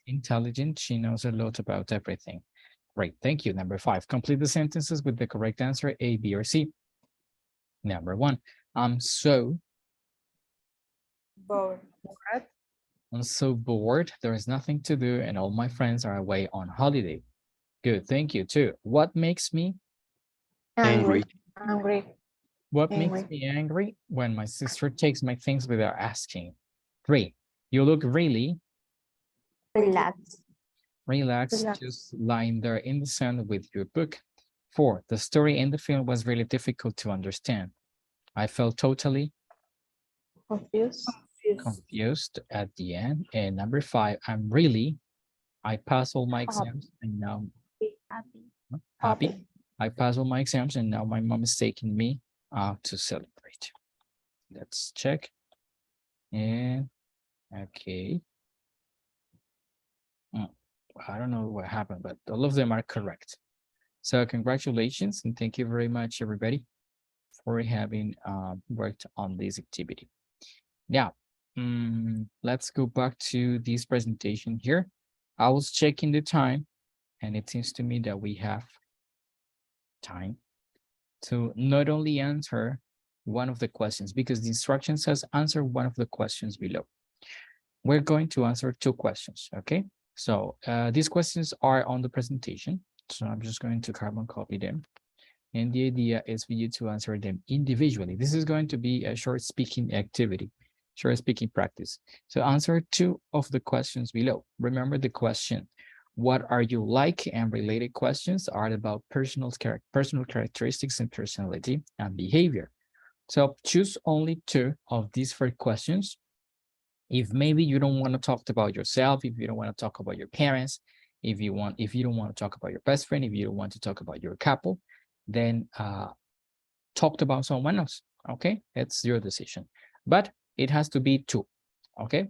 intelligent. She knows a lot about everything. Great, thank you. Number 5, complete the sentences with the correct answer, A, B, or C. Number 1, I'm so Bored. I'm so bored. There is nothing to do and all my friends are away on holiday. Good, thank you. 2, what makes me Angry. Angry. What Angry. makes me angry? When my sister takes my things without asking. 3, you look really relaxed, Relax. just lying there in the sun with your book. 4, the story in the film was really difficult to understand. I felt totally confused at the end. And number 5, I passed all my exams and now happy. I passed all my exams and now my mom is taking me out to celebrate. Let's check. And okay. I don't know what happened, but all of them are correct. So congratulations and thank you very much, everybody, for having worked on this activity. Now, let's go back to this presentation here. I was checking the time and it seems to me that we have time to not only answer one of the questions, because the instruction says answer one of the questions below. We're going to answer 2 questions, okay? So these questions are on the presentation. So I'm just going to carbon copy them. And the idea is for you to answer them individually. This is going to be a short speaking activity, short speaking practice. So answer 2 of the questions below. Remember the question, what are you like? And related questions are about personal characteristics and personality and behavior. So choose only 2 of these 4 questions. If maybe you don't want to talk about yourself, if you don't want to talk about your parents, if you don't want to talk about your best friend, if you don't want to talk about your couple, then talk about someone else. Okay, it's your decision, but it has to be 2. Okay,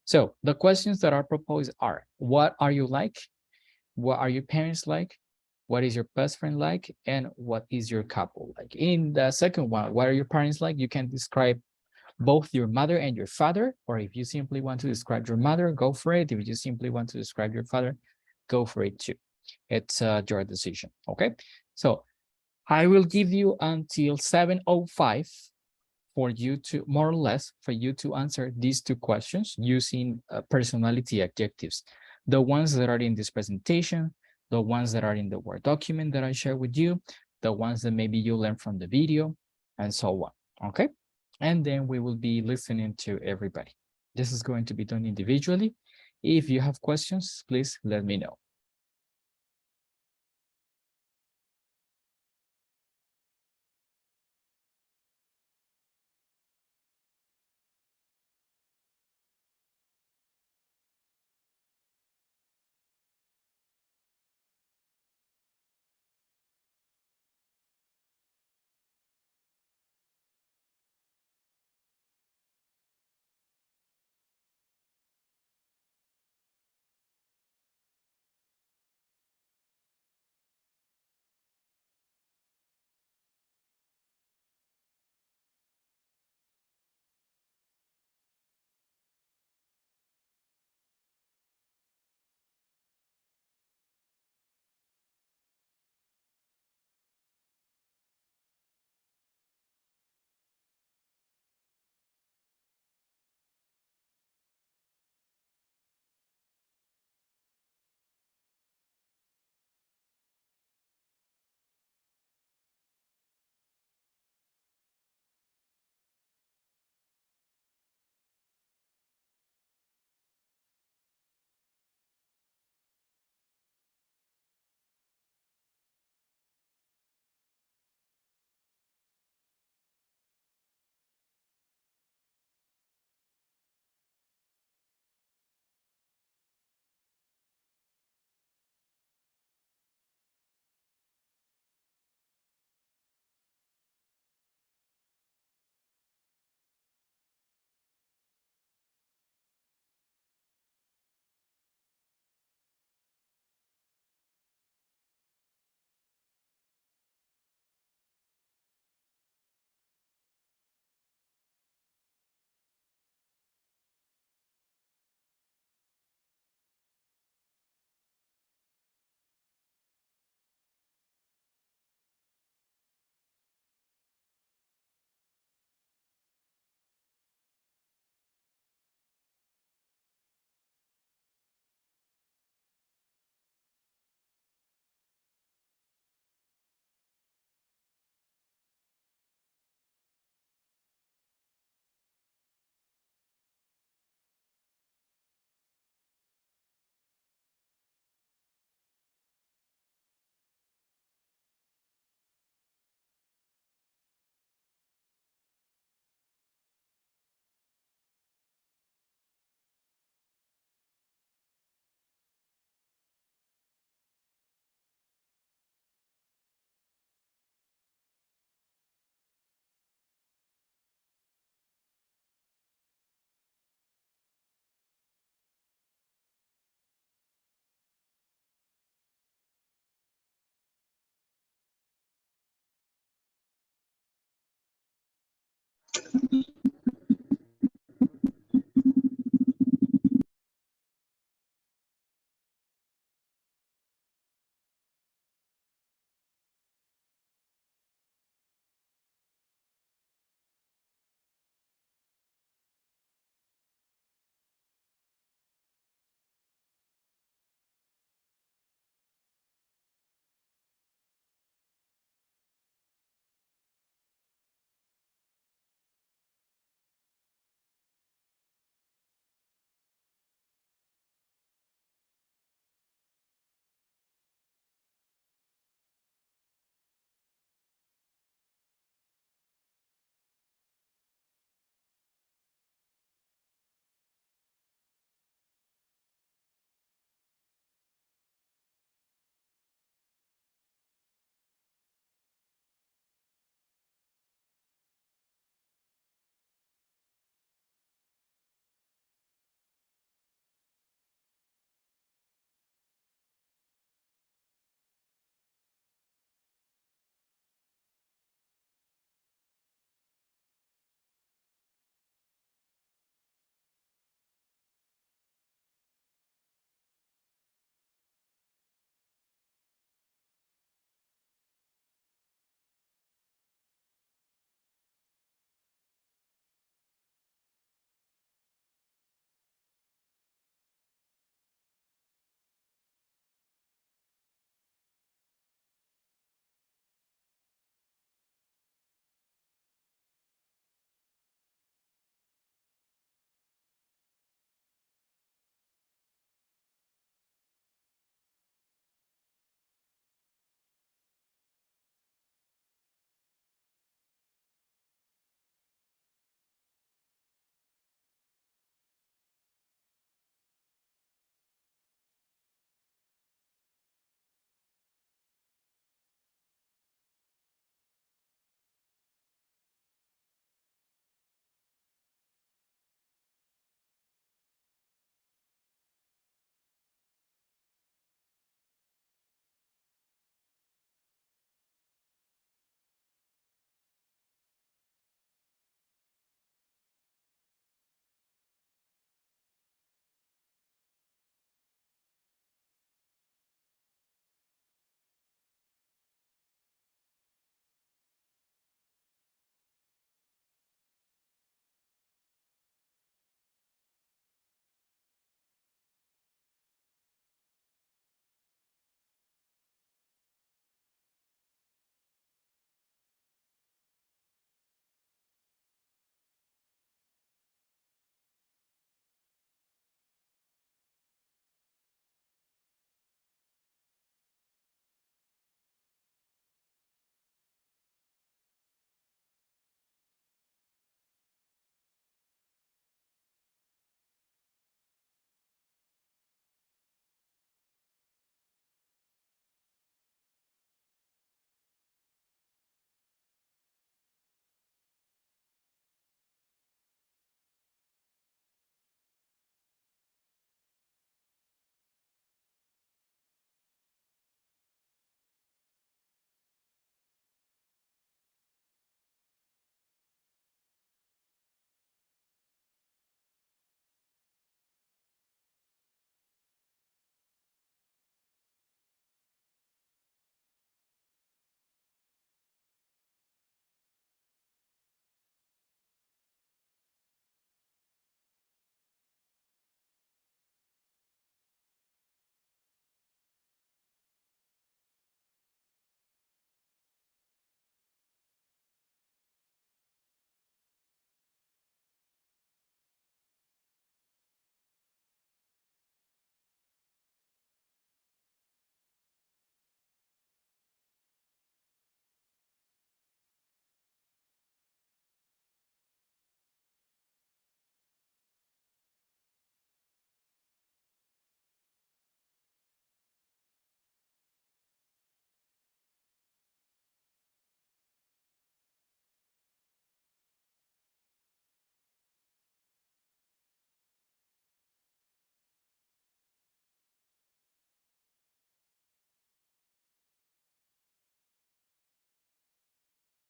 so the questions that are proposed are: what are you like? What are your parents like? What is your best friend like? And what is your couple like? In the second one, what are your parents like? You can describe both your mother and your father, or if you simply want to describe your mother, go for it. If you simply want to describe your father, go for it too. It's your decision, okay? So I will give you until 7:05 for you to, more or less, for you to answer these 2 questions using personality adjectives. The ones that are in this presentation, the ones that are in the Word document that I share with you, the ones that maybe you learn from the video, and so on, okay? And then we will be listening to everybody. This is going to be done individually. If you have questions, please let me know.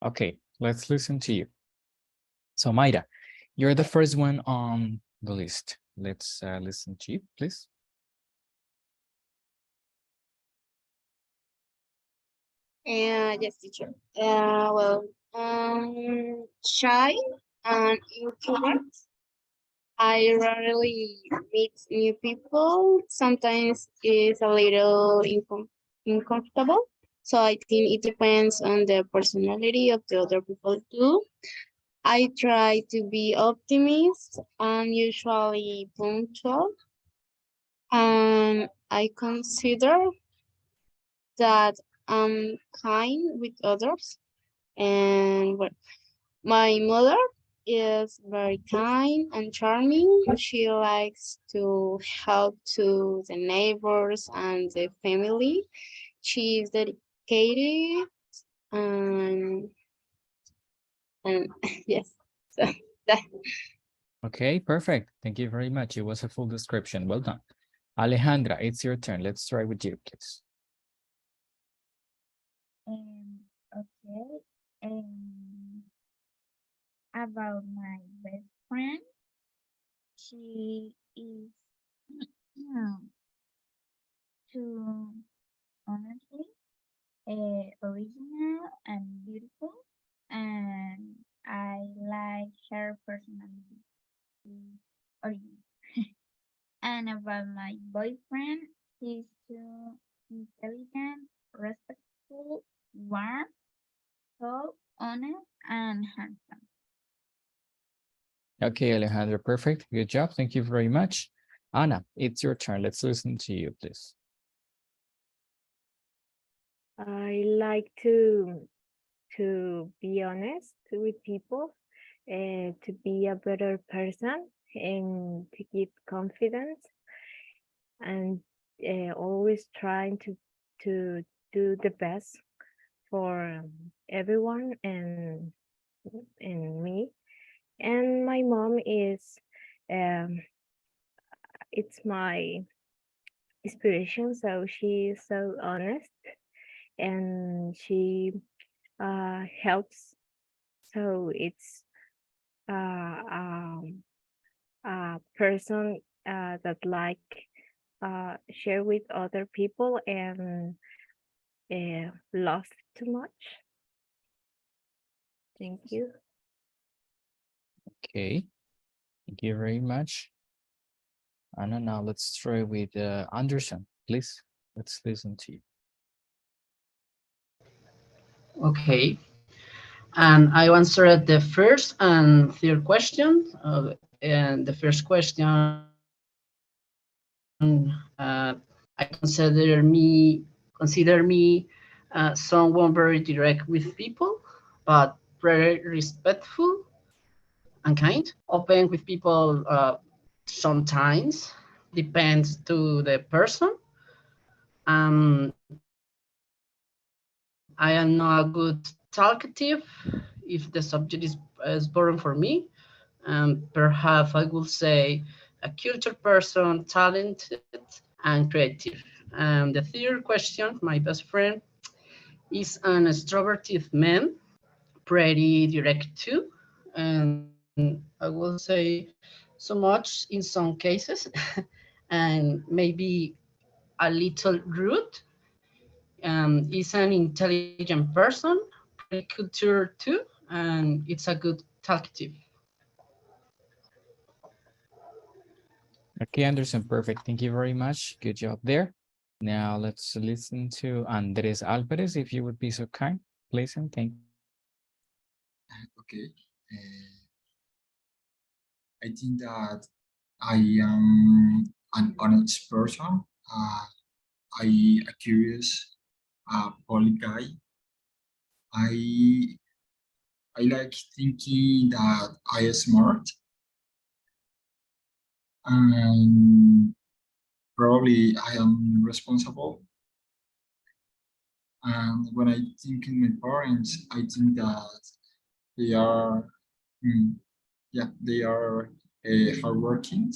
Okay, let's listen to you. So Mayra, you're the first one on the list. Let's listen to you, please. Yes, teacher. Well, shy and introvert. I rarely meet new people. Sometimes it's a little uncomfortable. So I think it depends on the personality of the other people too. I try to be optimist. I'm usually punctual, and I consider that I'm kind with others. And well, my mother is very kind and charming. She likes to help to the neighbors and the family. She is dedicated and and yes. So that Okay, perfect. Thank you very much. It was a full description. Well done. Alejandra, it's your turn. Let's try with you, please. Okay. About my best friend, she is too honestly original and beautiful, and I like her personality. Original. And about my boyfriend, he's too intelligent, respectful, warm, so honest, and handsome. Okay, Alejandra, perfect. Good job. Thank you very much. Anna, it's your turn. Let's listen to you, please. I like to be honest with people, to be a better person, and to give confidence, and always trying to do the best for everyone and me. And my mom is it's my inspiration. So she is so honest, and she helps. So it's a person that like share with other people and love too much. Thank you. Okay, thank you very much. Anna, now let's try with Anderson, please. Let's listen to you. Okay. And I answered the first and third question. And the first question, I consider me someone very direct with people, but very respectful and kind. Open with people sometimes, depends to the person. I am not a good talkative if the subject is boring for me. Perhaps I would say a cultured person, talented and creative. The third question, my best friend is an extroverted man, pretty direct too, and I will say so much in some cases, and maybe a little rude. Is an intelligent person, pretty cultured too, and it's a good talkative. Okay, Anderson, perfect. Thank you very much. Good job there. Now let's listen to Andres Alvarez, if you would be so kind, please, and thank you. Okay. I think that I am an honest person. I a curious, polite guy. I I like thinking that I am smart, and probably I am responsible. And when I think in my parents, I think that they are, mm, yeah, they are hardworking.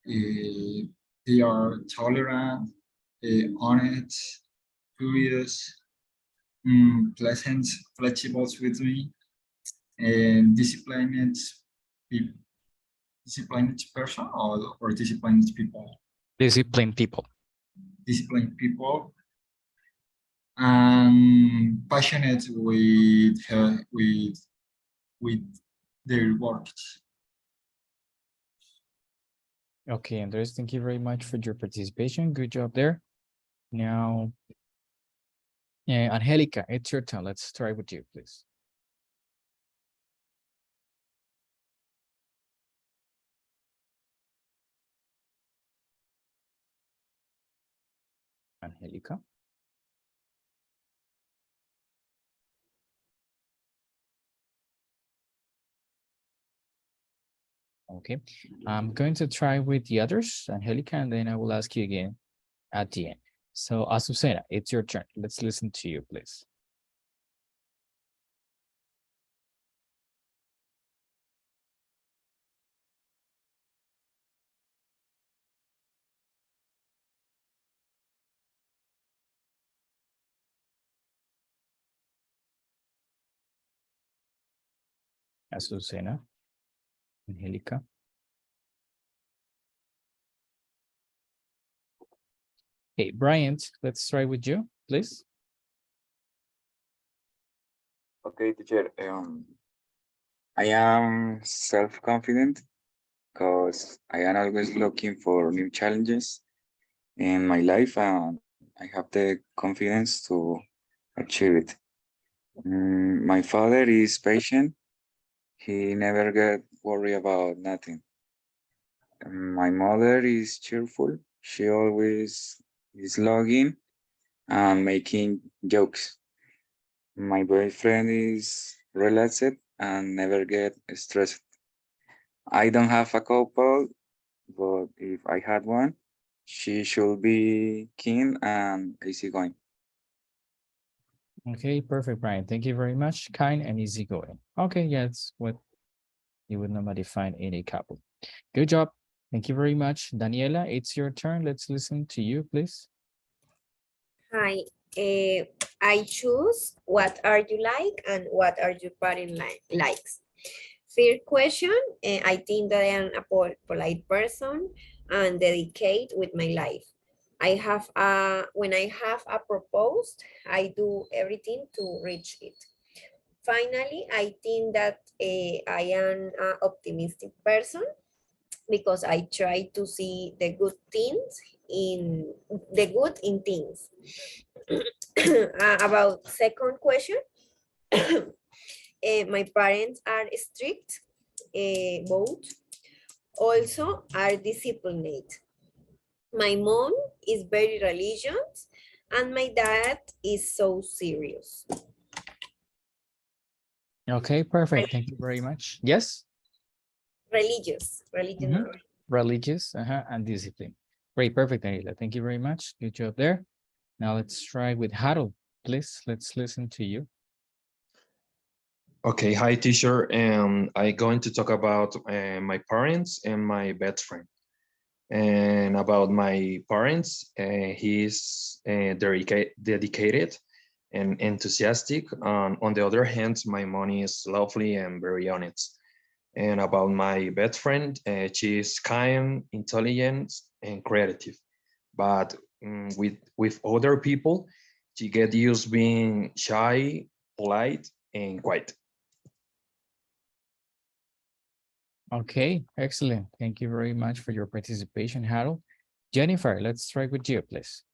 Uh, they are tolerant, honest, curious, pleasant, flexible with me, disciplined people, disciplined person or disciplined people, Disciplined people. disciplined people, and passionate with their work. Okay, Andres, thank you very much for your participation. Good job there. Now, Angelica, it's your turn. Let's try with you, please. Angelica. Okay, I'm going to try with the others, Angelica, and then I will ask you again at the end. So, Azucena, it's your turn. Let's listen to you, please. Azucena, Angelica. Hey, Bryant, let's try with you, please. Okay, teacher. I am self-confident because I am always looking for new challenges in my life, and I have the confidence to achieve it. My father is patient. He never get worried about nothing. My mother is cheerful. She always is logging and making jokes. My boyfriend is relaxed and never get stressed. I don't have a couple, but if I had one, she should be keen and easygoing. Okay, perfect, Brian. Thank you very much. Kind and easygoing. Okay, yeah, it's what you would normally find in a couple. Good job. Thank you very much. Daniela, it's your turn. Let's listen to you, please. Hi, I choose what are you like and what are your parent likes. Third question, I think that I am a polite person and dedicate with my life. I have when I have a proposed, I do everything to reach it. Finally, I think that I am an optimistic person because I try to see the good in things. About second question, my parents are strict, both also are disciplined. My mom is very religious and my dad is so serious. Okay, perfect. Thank you very much. Yes? Religious. Religious and discipline. Great, perfect, Daniela. Thank you very much. Good job there. Now let's try with Harold. Please, let's listen to you. Okay, hi teacher. I'm going to talk about my parents and my best friend. And about my parents, he's dedicated and enthusiastic. On the other hand, my mom is lovely and very honest. And about my best friend, she's kind, intelligent, and creative. But with other people, she get used being shy, polite, and quiet. Okay, excellent. Thank you very much for your participation, Harold. Jennifer, let's try with you, please.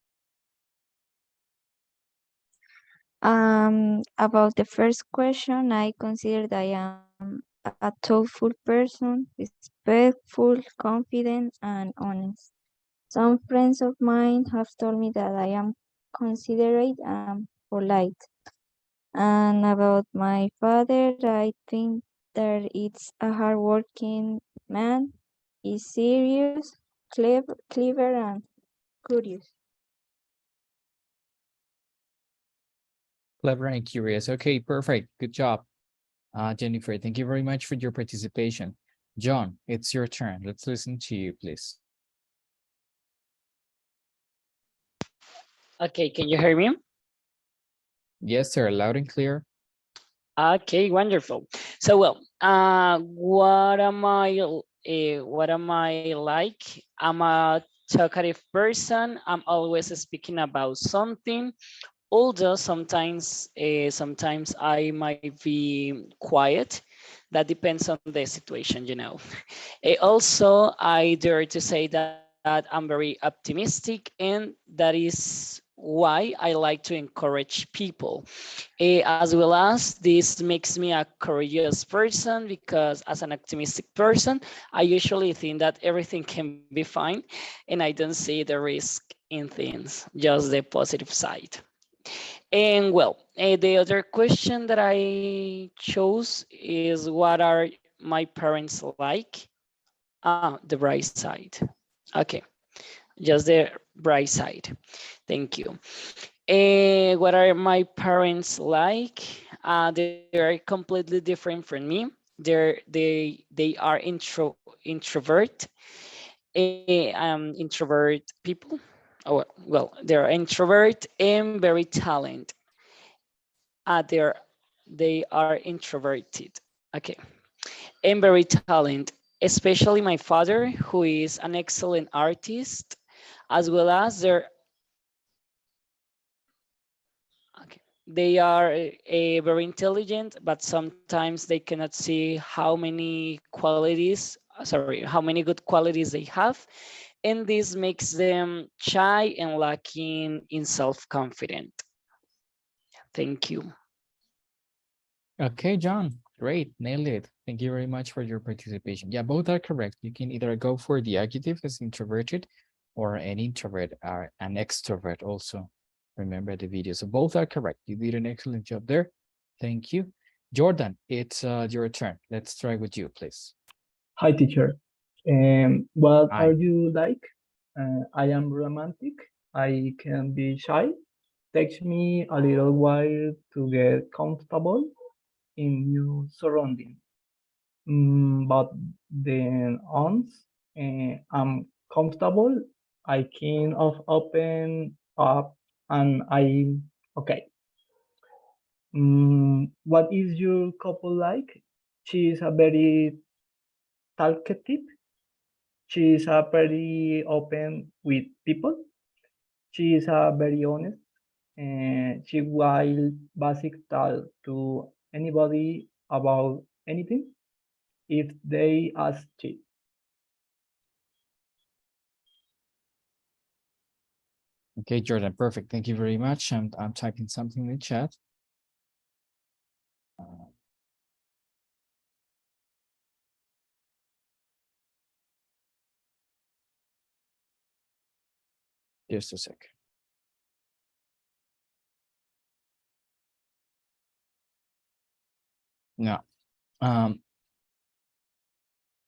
About the first question, I consider that I am a thoughtful person, respectful, confident, and honest. Some friends of mine have told me that I am considerate and polite. And about my father, I think that it's a hardworking man. He's serious, clever, and curious. Clever and curious. Okay, perfect. Good job. Jennifer, thank you very much for your participation. John, it's your turn. Let's listen to you, please. Okay, can you hear me? Yes, sir. Loud and clear. Okay, wonderful. So, well, what am I like? I'm a talkative person. I'm always speaking about something. Although sometimes I might be quiet. That depends on the situation, you know. Also, I dare to say that I'm very optimistic, and that is why I like to encourage people. As well as this makes me a courageous person because as an optimistic person, I usually think that everything can be fine and I don't see the risk in things, just the positive side. And well, the other question that I chose is what are my parents like? The bright side. Okay, just the bright side. Thank you. What are my parents like? They are completely different from me. They are introvert, introvert people. Oh well, they're introvert and very talented. They're they are introverted. Okay, and very talented. Especially my father, who is an excellent artist, as well as they are very intelligent, but sometimes they cannot see how many qualities, sorry, how many good qualities they have. And this makes them shy and lacking in self-confidence. Thank you. Okay, John, great, nailed it. Thank you very much for your participation. Yeah, both are correct. You can either go for the adjective as introverted or an introvert or an extrovert also. Remember the video. So both are correct. You did an excellent job there. Thank you. Jordan, it's your turn. Let's try with you, please. Hi, teacher. What Hi. are you like? I am romantic. I can be shy. Takes me a little while to get comfortable in new surroundings. But then once I'm comfortable, I kind of open up and I'm okay. What is your couple like? She is a very talkative. She is a pretty open with people. She is a very honest, and she will basic talk to anybody about anything if they ask she. Okay, Jordan, perfect. Thank you very much. I'm typing something in the chat. Just a sec. No.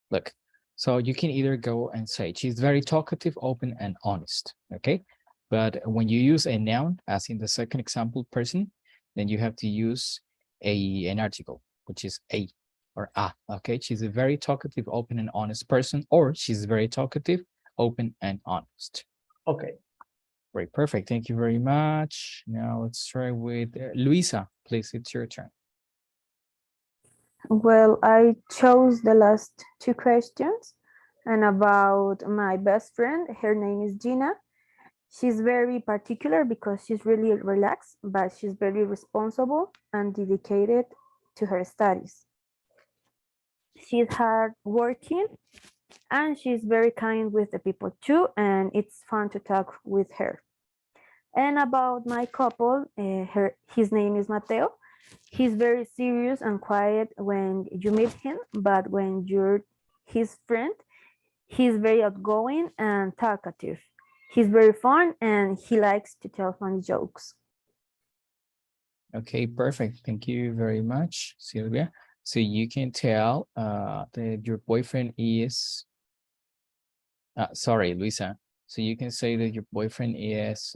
Look, so you can either go and say she's very talkative, open, and honest. Okay. But when you use a noun, as in the second example, person, then you have to use an article, which is a or a. Okay. She's a very talkative, open, and honest person, or she's very talkative, open, and honest. Okay. Great. Perfect. Thank you very much. Now let's try with Luisa. Please, it's your turn. Well, I chose the last two questions and about my best friend. Her name is Gina. She's very particular because she's really relaxed, but she's very responsible and dedicated to her studies. She's hardworking and she's very kind with the people too, and it's fun to talk with her. And about my couple, his name is Mateo. He's very serious and quiet when you meet him, but when you're his friend, he's very outgoing and talkative. He's very fun and he likes to tell funny jokes. Okay, perfect. Thank you very much, Sylvia. So you can tell that your boyfriend is, sorry, Luisa. So you can say that your boyfriend is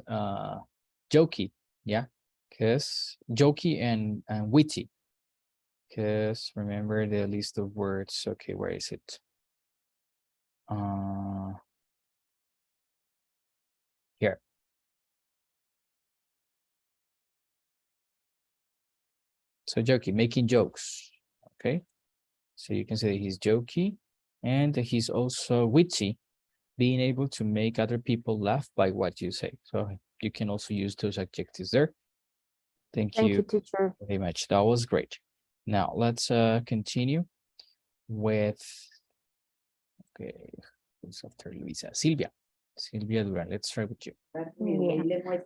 jokey, yeah? Because jokey and witty. Because remember the list of words. Okay, where is it? Here. So jokey, making jokes. Okay. So you can say he's jokey, and he's also witty, being able to make other people laugh by what you say. So you can also use those adjectives there. Thank you, teacher. very much. That was great. Now let's continue with, okay, who's after Luisa? Silvia. Silvia Duran, let's try with you. Yeah.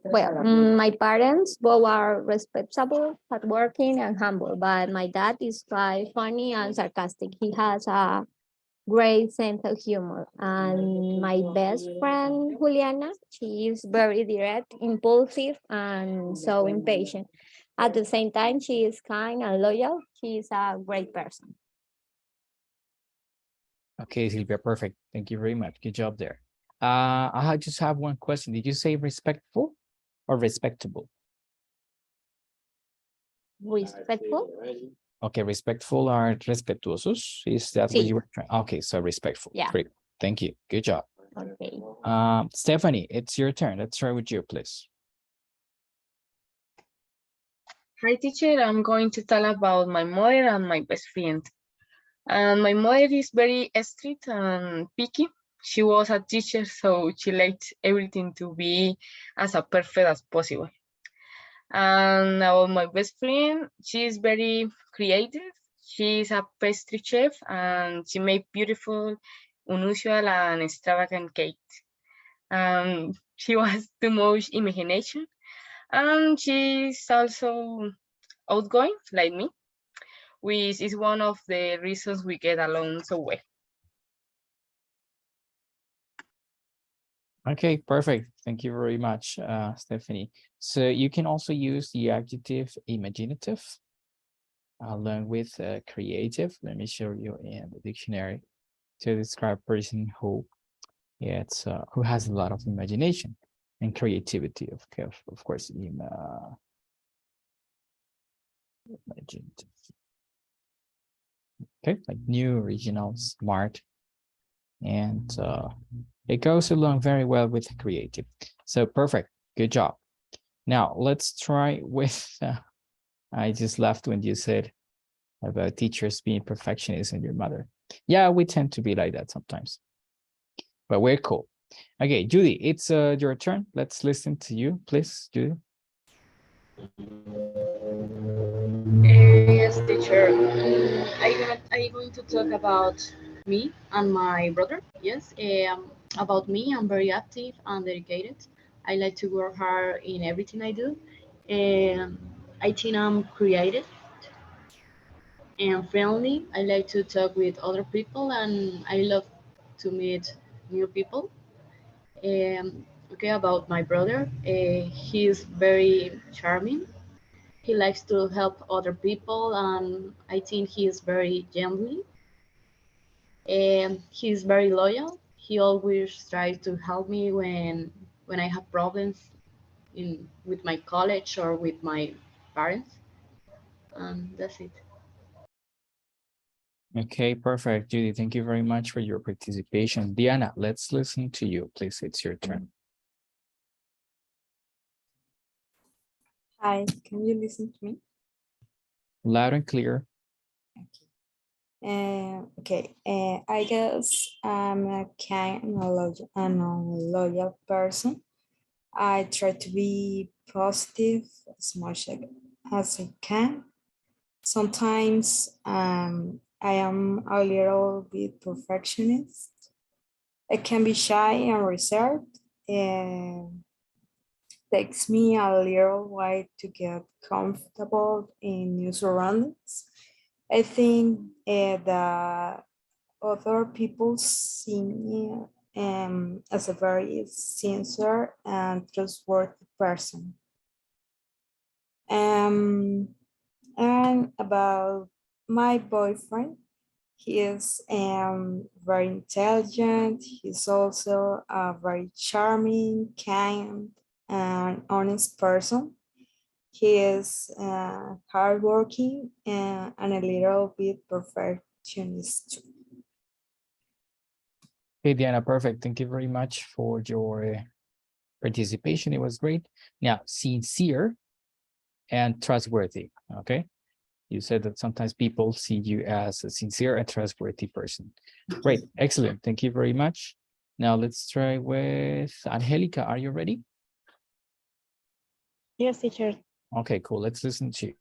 Well, my parents both are respectable, hardworking, and humble, but my dad is quite funny and sarcastic. He has a great sense of humor. And my best friend, Juliana, she is very direct, impulsive, and so impatient. At the same time, she is kind and loyal. She is a great person. Okay, Silvia, perfect. Thank you very much. Good job there. I just have one question. Did you say respectful or respectable? Respectful? Okay, respectful are respetuosos. Is that what Sí. you were trying? Okay, so respectful. Yeah. Great. Thank you. Good job. Okay. Stephanie, it's your turn. Let's start with you, please. Hi, teacher. I'm going to tell about my mother and my best friend. And my mother is very strict and picky. She was a teacher, so she liked everything to be as perfect as possible. And about my best friend, she is very creative. She is a pastry chef and she made beautiful, unusual, and extravagant cakes. She has too much imagination, and she's also outgoing like me, which is one of the reasons we get along so well. Okay, perfect. Thank you very much, Stephanie. So you can also use the adjective imaginative along with creative. Let me show you in the dictionary to describe a person who, yeah, it's who has a lot of imagination and creativity. Of course, imaginative. Okay, like new, original, smart, and it goes along very well with creative. So perfect, good job. Now let's try with, I just laughed when you said about teachers being perfectionists and your mother. Yeah, we tend to be like that sometimes, but we're cool. Okay, Judy, it's your turn. Let's listen to you, please, Judy. Yes, teacher. I'm going to talk about me and my brother. Yes, about me, I'm very active and dedicated. I like to work hard in everything I do. I think I'm creative and friendly. I like to talk with other people and I love to meet new people. Okay, about my brother, he is very charming. He likes to help other people, and I think he is very genuine. And he's very loyal. He always tries to help me when I have problems in with my college or with my parents. And that's it. Okay, perfect, Judy. Thank you very much for your participation. Diana, let's listen to you, please. It's your turn. Hi, can you listen to me? Loud and clear. Okay, I guess I'm a kind and a loyal person. I try to be positive as much as I can. Sometimes I am a little bit perfectionist. I can be shy and reserved. Takes me a little while to get comfortable in new surroundings. I think that other people see me as a very sincere and trustworthy person. And about my boyfriend, he is very intelligent. He's also a very charming, kind, and honest person. He is hardworking and a little bit perfectionist. Hey, Diana, perfect. Thank you very much for your participation. It was great. Now, sincere and trustworthy, okay? You said that sometimes people see you as a sincere and trustworthy person. Great, excellent. Thank you very much. Now let's try with Angelica. Are you ready? Yes, teacher. Okay, cool. Let's listen to you.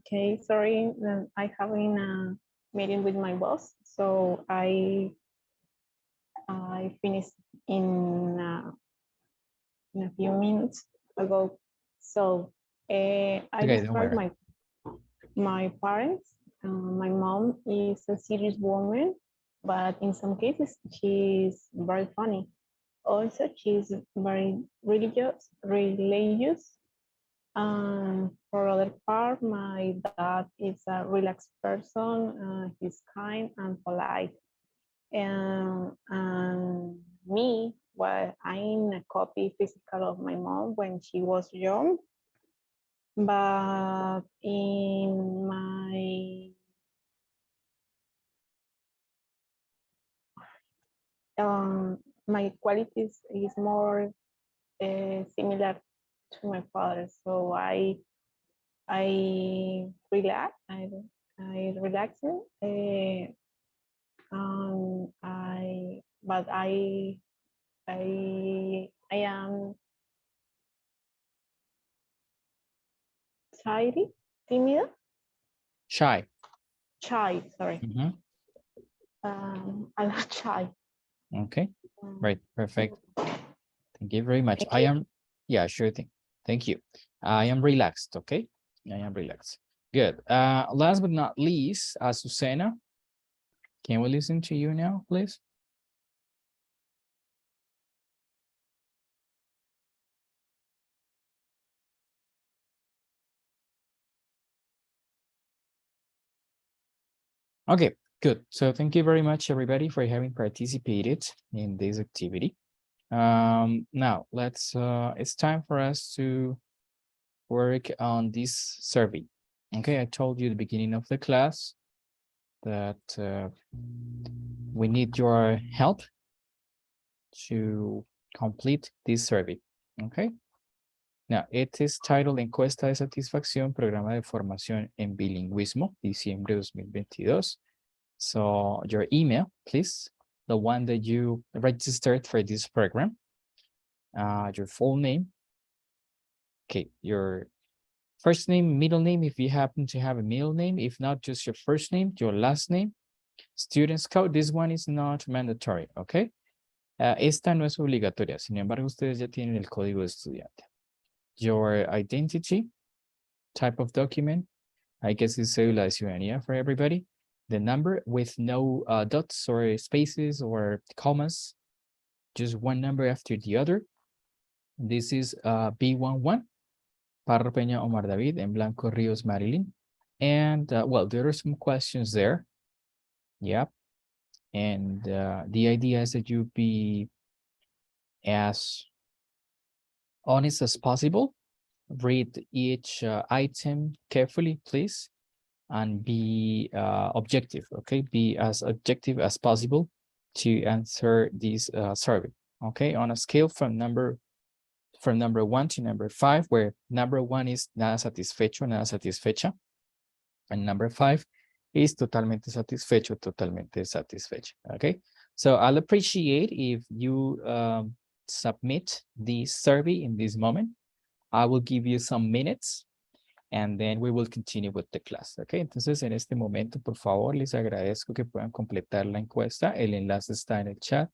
Okay, sorry, I having a meeting with my boss, so I finished in a few minutes ago. So I Okay, don't describe worry. my parents. My mom is a serious woman, but in some cases she's very funny. Also, she's very religious. For other part, my dad is a relaxed person. He's kind and polite. And me, well, I'm a copy physical of my mom when she was young. But in my qualities is more similar to my father. So I relax. I relax. But I am shy, timid, Shy. shy. Sorry, Mhm. I'm not shy. Okay, right, perfect. Thank you very much. Thank I you. am, yeah, sure thing. Thank you. I am relaxed, okay? I am relaxed. Good. Last but not least, Azucena, can we listen to you now, please? Okay, good. So thank you very much, everybody, for having participated in this activity. Now it's time for us to work on this survey. Okay, I told you at the beginning of the class that we need your help to complete this survey. Okay. Now, it is titled Encuesta de Satisfacción, Programa de Formación en Bilingüismo, diciembre 2022. So your email, please, the one that you registered for this program, your full name, okay, your first name, middle name, if you happen to have a middle name, if not, just your first name, your last name, student's code, this one is not mandatory, okay? Esta no es obligatoria, sin embargo, ustedes ya tienen el código de estudiante. Your identity, type of document, I guess it's cédula de ciudadanía for everybody. The number with no dots or spaces or commas, just one number after the other. This is B1.1, Parra Peña Omar David, and Blanco Rios Marilyn. And well, there are some questions there. Yep. And the idea is that you be as honest as possible. Read each item carefully, please, and be objective, okay? Be as objective as possible to answer this survey, okay? On a scale from number 1 to number 5, where number 1 is nada satisfecho, nada satisfecha, and number 5 is totalmente satisfecho, totalmente satisfecha, okay? So I'll appreciate if you submit the survey in this moment. I will give you some minutes and then we will continue with the class, okay? Entonces, en este momento, por favor, les agradezco que puedan completar la encuesta. El enlace está en el chat.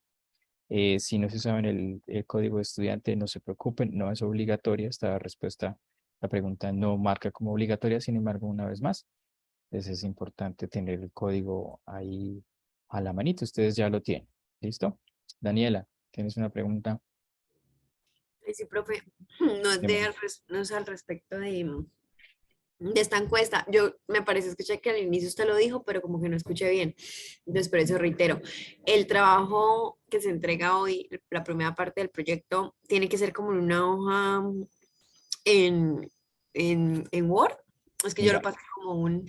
Si no se saben el código de estudiante, no se preocupen, no es obligatoria. Esta respuesta, la pregunta no marca como obligatoria, sin embargo, una vez más, entonces es importante tener el código ahí a la manita. Ustedes ya lo tienen. ¿Listo? Daniela, ¿tienes una pregunta? Sí, profe, no es al respecto de esta encuesta. Yo me parece escuché que al inicio usted lo dijo, pero como que no escuché bien. Entonces, por eso reitero. El trabajo que se entrega hoy, la primera parte del proyecto, tiene que ser como en una hoja en Word. Es que yo Mira. lo pasé como un...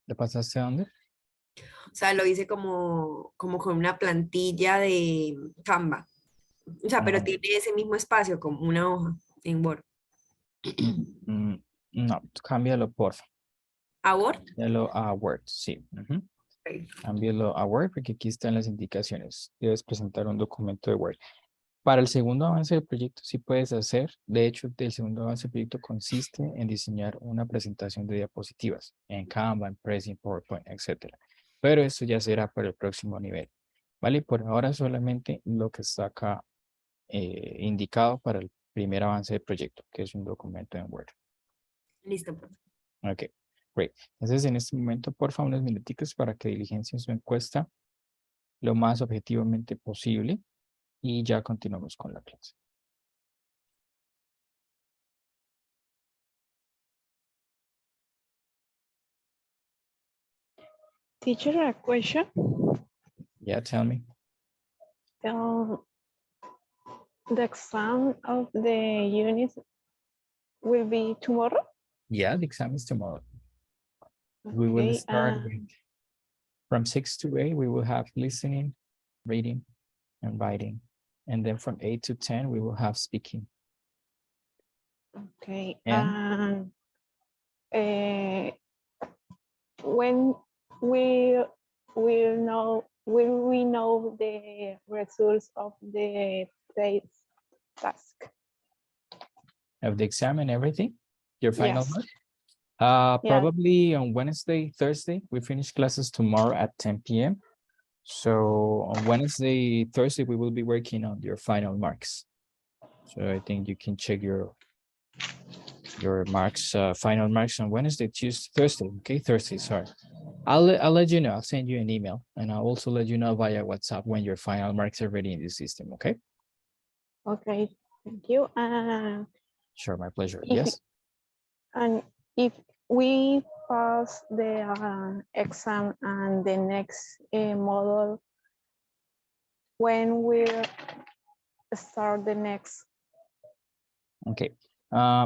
¿Lo pasaste a dónde? O sea, lo hice como con una plantilla de Canva. O sea, pero tiene ese mismo espacio como una hoja en Word. No, cámbialo, porfa. Award. Cámbialo a Word, sí. Okay. Cámbialo a Word porque aquí están las indicaciones. Debes presentar un documento de Word. Para el segundo avance del proyecto sí puedes hacer. De hecho, el segundo avance del proyecto consiste en diseñar una presentación de diapositivas en Canva, en Prezi, PowerPoint, etcétera. Pero eso ya será para el próximo nivel. ¿Vale? Por ahora solamente lo que está acá indicado para el primer avance del proyecto, que es un documento en Word. Listo. Ok, great. Entonces, en este momento, por favor, unos minuticos para que diligencien su encuesta lo más objetivamente posible y ya continuamos con la clase. Teacher, a question. Yeah, tell me. The exam of the unit will be tomorrow? Yeah, the exam is tomorrow. We will Okay, start with, from 6 to 8, we will have listening, reading, and writing. And then from 8 to 10, we will have speaking. okay. And When will we know the results of the task? of the exam and everything, your final Yes. mark? Yeah. Probably on Wednesday, Thursday. We finish classes tomorrow at 10 p.m. So on Wednesday, Thursday, we will be working on your final marks. So I think you can check your marks, final marks on Wednesday, Tuesday, Thursday. Okay, Thursday, sorry. I'll let you know. I'll send you an email, and I'll also let you know via WhatsApp when your final marks are ready in the system. Okay. Okay. Thank you. Sure, my pleasure. Yes. And if we pass the exam and the next model, when will start the next? Okay.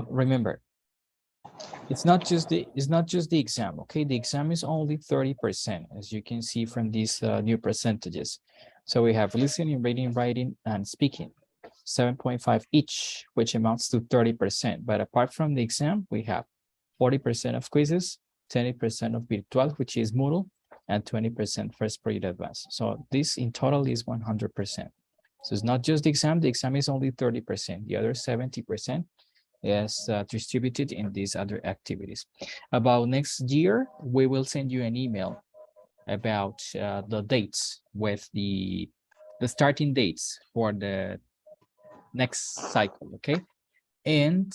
Remember, it's not just the exam. Okay, the exam is only 30%, as you can see from these new percentages. So we have listening, reading, writing, and speaking, 7.5 each, which amounts to 30%. But apart from the exam, we have 40% of quizzes, 20% of virtual, which is Moodle, and 20% first period advanced. So this in total is 100%. So it's not just the exam is only 30%. The other 70% is distributed in these other activities. About next year, we will send you an email about the dates with the starting dates for the next cycle, okay? And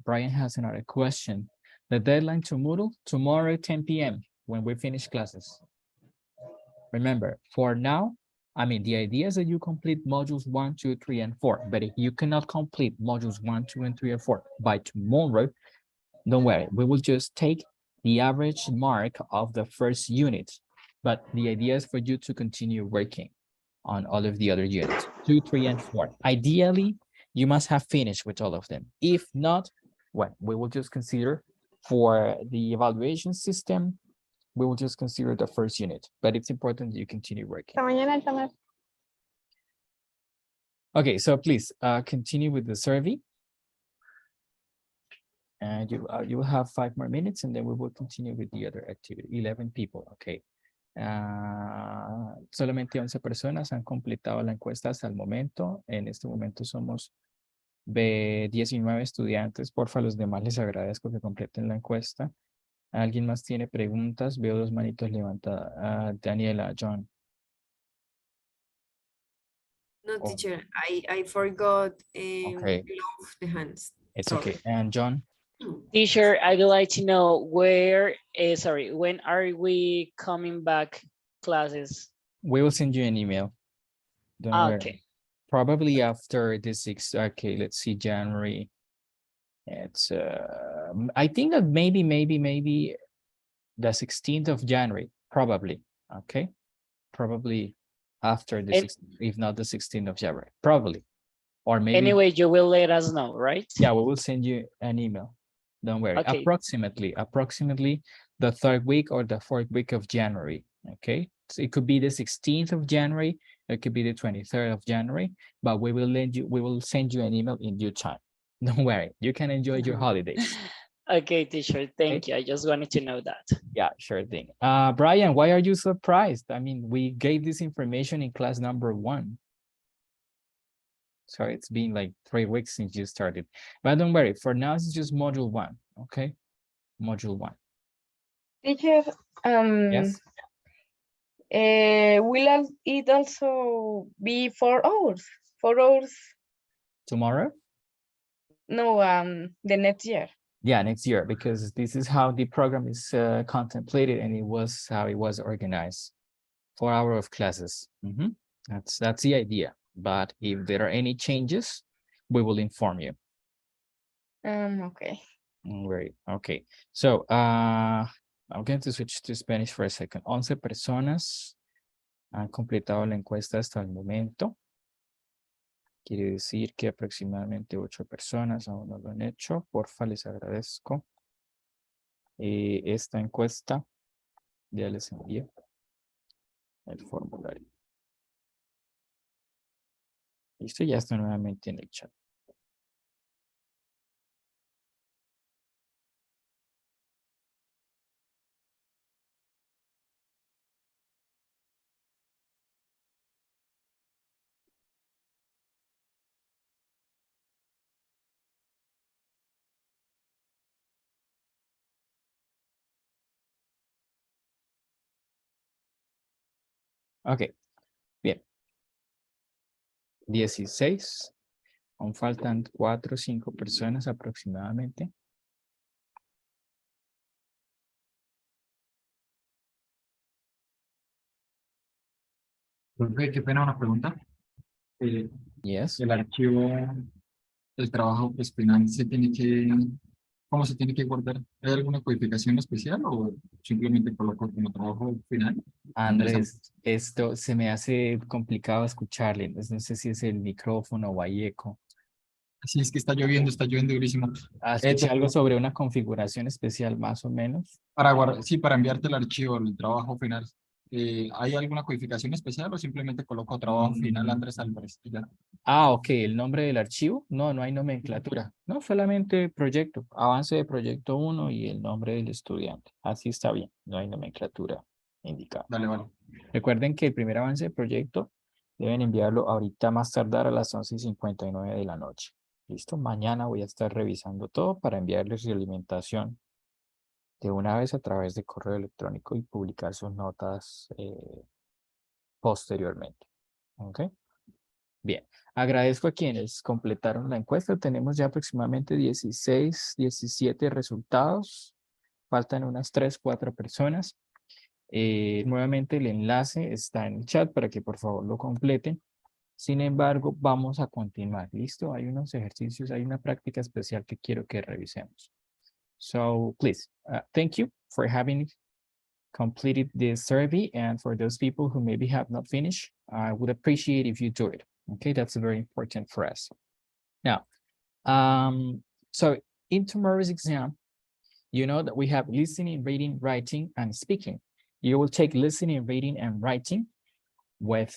Brian has another question. The deadline to Moodle, tomorrow 10 p.m. when we finish classes. Remember, for now, I mean, the idea is that you complete modules 1, 2, 3, and 4. But if you cannot complete modules 1, 2, and 3, and 4 by tomorrow, don't worry. We will just take the average mark of the first unit. But the idea is for you to continue working on all of the other units, 2, 3, and 4. Ideally, you must have finished with all of them. If not, well, we will just consider for the evaluation system, we will just consider the first unit, but it's important that you continue working. Okay, so please continue with the survey. And you will have 5 more minutes, and then we will continue with the other activity. 11 people, okay. Solamente 11 personas han completado la encuesta hasta el momento. En este momento somos 19 estudiantes. Porfa, a los demás les agradezco que completen la encuesta. ¿Alguien más tiene preguntas? Veo 2 manitos levantadas. Daniela, John. No, teacher, I forgot Okay. the hands. It's Sorry. okay. And John? Teacher, I would like to know when are we coming back classes? We will send you an email. Don't worry. Okay. Probably after the 6th. Okay, let's see, January. It's I think that maybe the 16th of January, probably. Okay, probably after the 16th, if not the 16th of January, probably. Or maybe. Anyway, you will let us know, right? Yeah, we will send you an email. Don't worry. Okay. Approximately the 3rd week or the 4th week of January. Okay, so it could be the 16th of January, it could be the 23rd of January, but we will send you an email in due time. Don't worry, you can enjoy your holidays. Okay, teacher, Okay. thank you. I just wanted to know that. Yeah, sure thing. Brian, why are you surprised? I mean, we gave this information in class number 1. So it's been like 3 weeks since you started. But don't worry, for now it's just module 1, okay? Module 1. Teacher, Yes. will it also be 4 hours? 4 hours? Tomorrow? No, the next year. Yeah, next year, because this is how the program is contemplated, and it was how it was organized. 4 hours of classes. That's the idea. But if there are any changes, we will inform you. Okay. Great. Okay. So I'm going to switch to Spanish for a second. 11 personas han completado la encuesta hasta el momento. Quiere decir que aproximadamente 8 personas aún no lo han hecho. Porfa, les agradezco. Esta encuesta ya les envié el formulario. Listo, ya está nuevamente en el chat. Ok, bien. 16. Aún faltan 4 o 5 personas aproximadamente. Profe, qué pena una pregunta. Yes. El archivo, el trabajo pues, final se tiene que, ¿cómo se tiene que guardar? ¿Hay alguna codificación especial o simplemente coloco como trabajo final? Andrés, esto se me hace complicado escucharle. Entonces, no sé si es el micrófono o hay eco. Sí, es que está lloviendo durísimo. Escuché algo sobre una configuración especial más o menos. Para guardar, sí, para enviarte el archivo, el trabajo final. ¿Hay alguna codificación especial o simplemente coloco trabajo final Andrés Álvarez? Y ya? Ah, ok, el nombre del archivo. No, no hay nomenclatura. No, solamente proyecto, avance de proyecto 1 y el nombre del estudiante. Así está bien, no hay nomenclatura indicada. Vale, vale. Recuerden que el primer avance de proyecto deben enviarlo ahorita más tardar a las 11:59 de la noche. ¿Listo? Mañana voy a estar revisando todo para enviarles realimentación de una vez a través de correo electrónico y publicar sus notas posteriormente. ¿Ok? Bien, agradezco a quienes completaron la encuesta. Tenemos ya aproximadamente 16, 17 resultados. Faltan unas 3, 4 personas. Nuevamente el enlace está en el chat para que por favor lo completen. Sin embargo, vamos a continuar. ¿Listo? Hay unos ejercicios, hay una práctica especial que quiero que revisemos. So, please, thank you for having completed this survey. And for those people who maybe have not finished, I would appreciate if you do it. Okay, that's very important for us. Now, so in tomorrow's exam, you know that we have listening, reading, writing, and speaking. You will take listening, reading, and writing with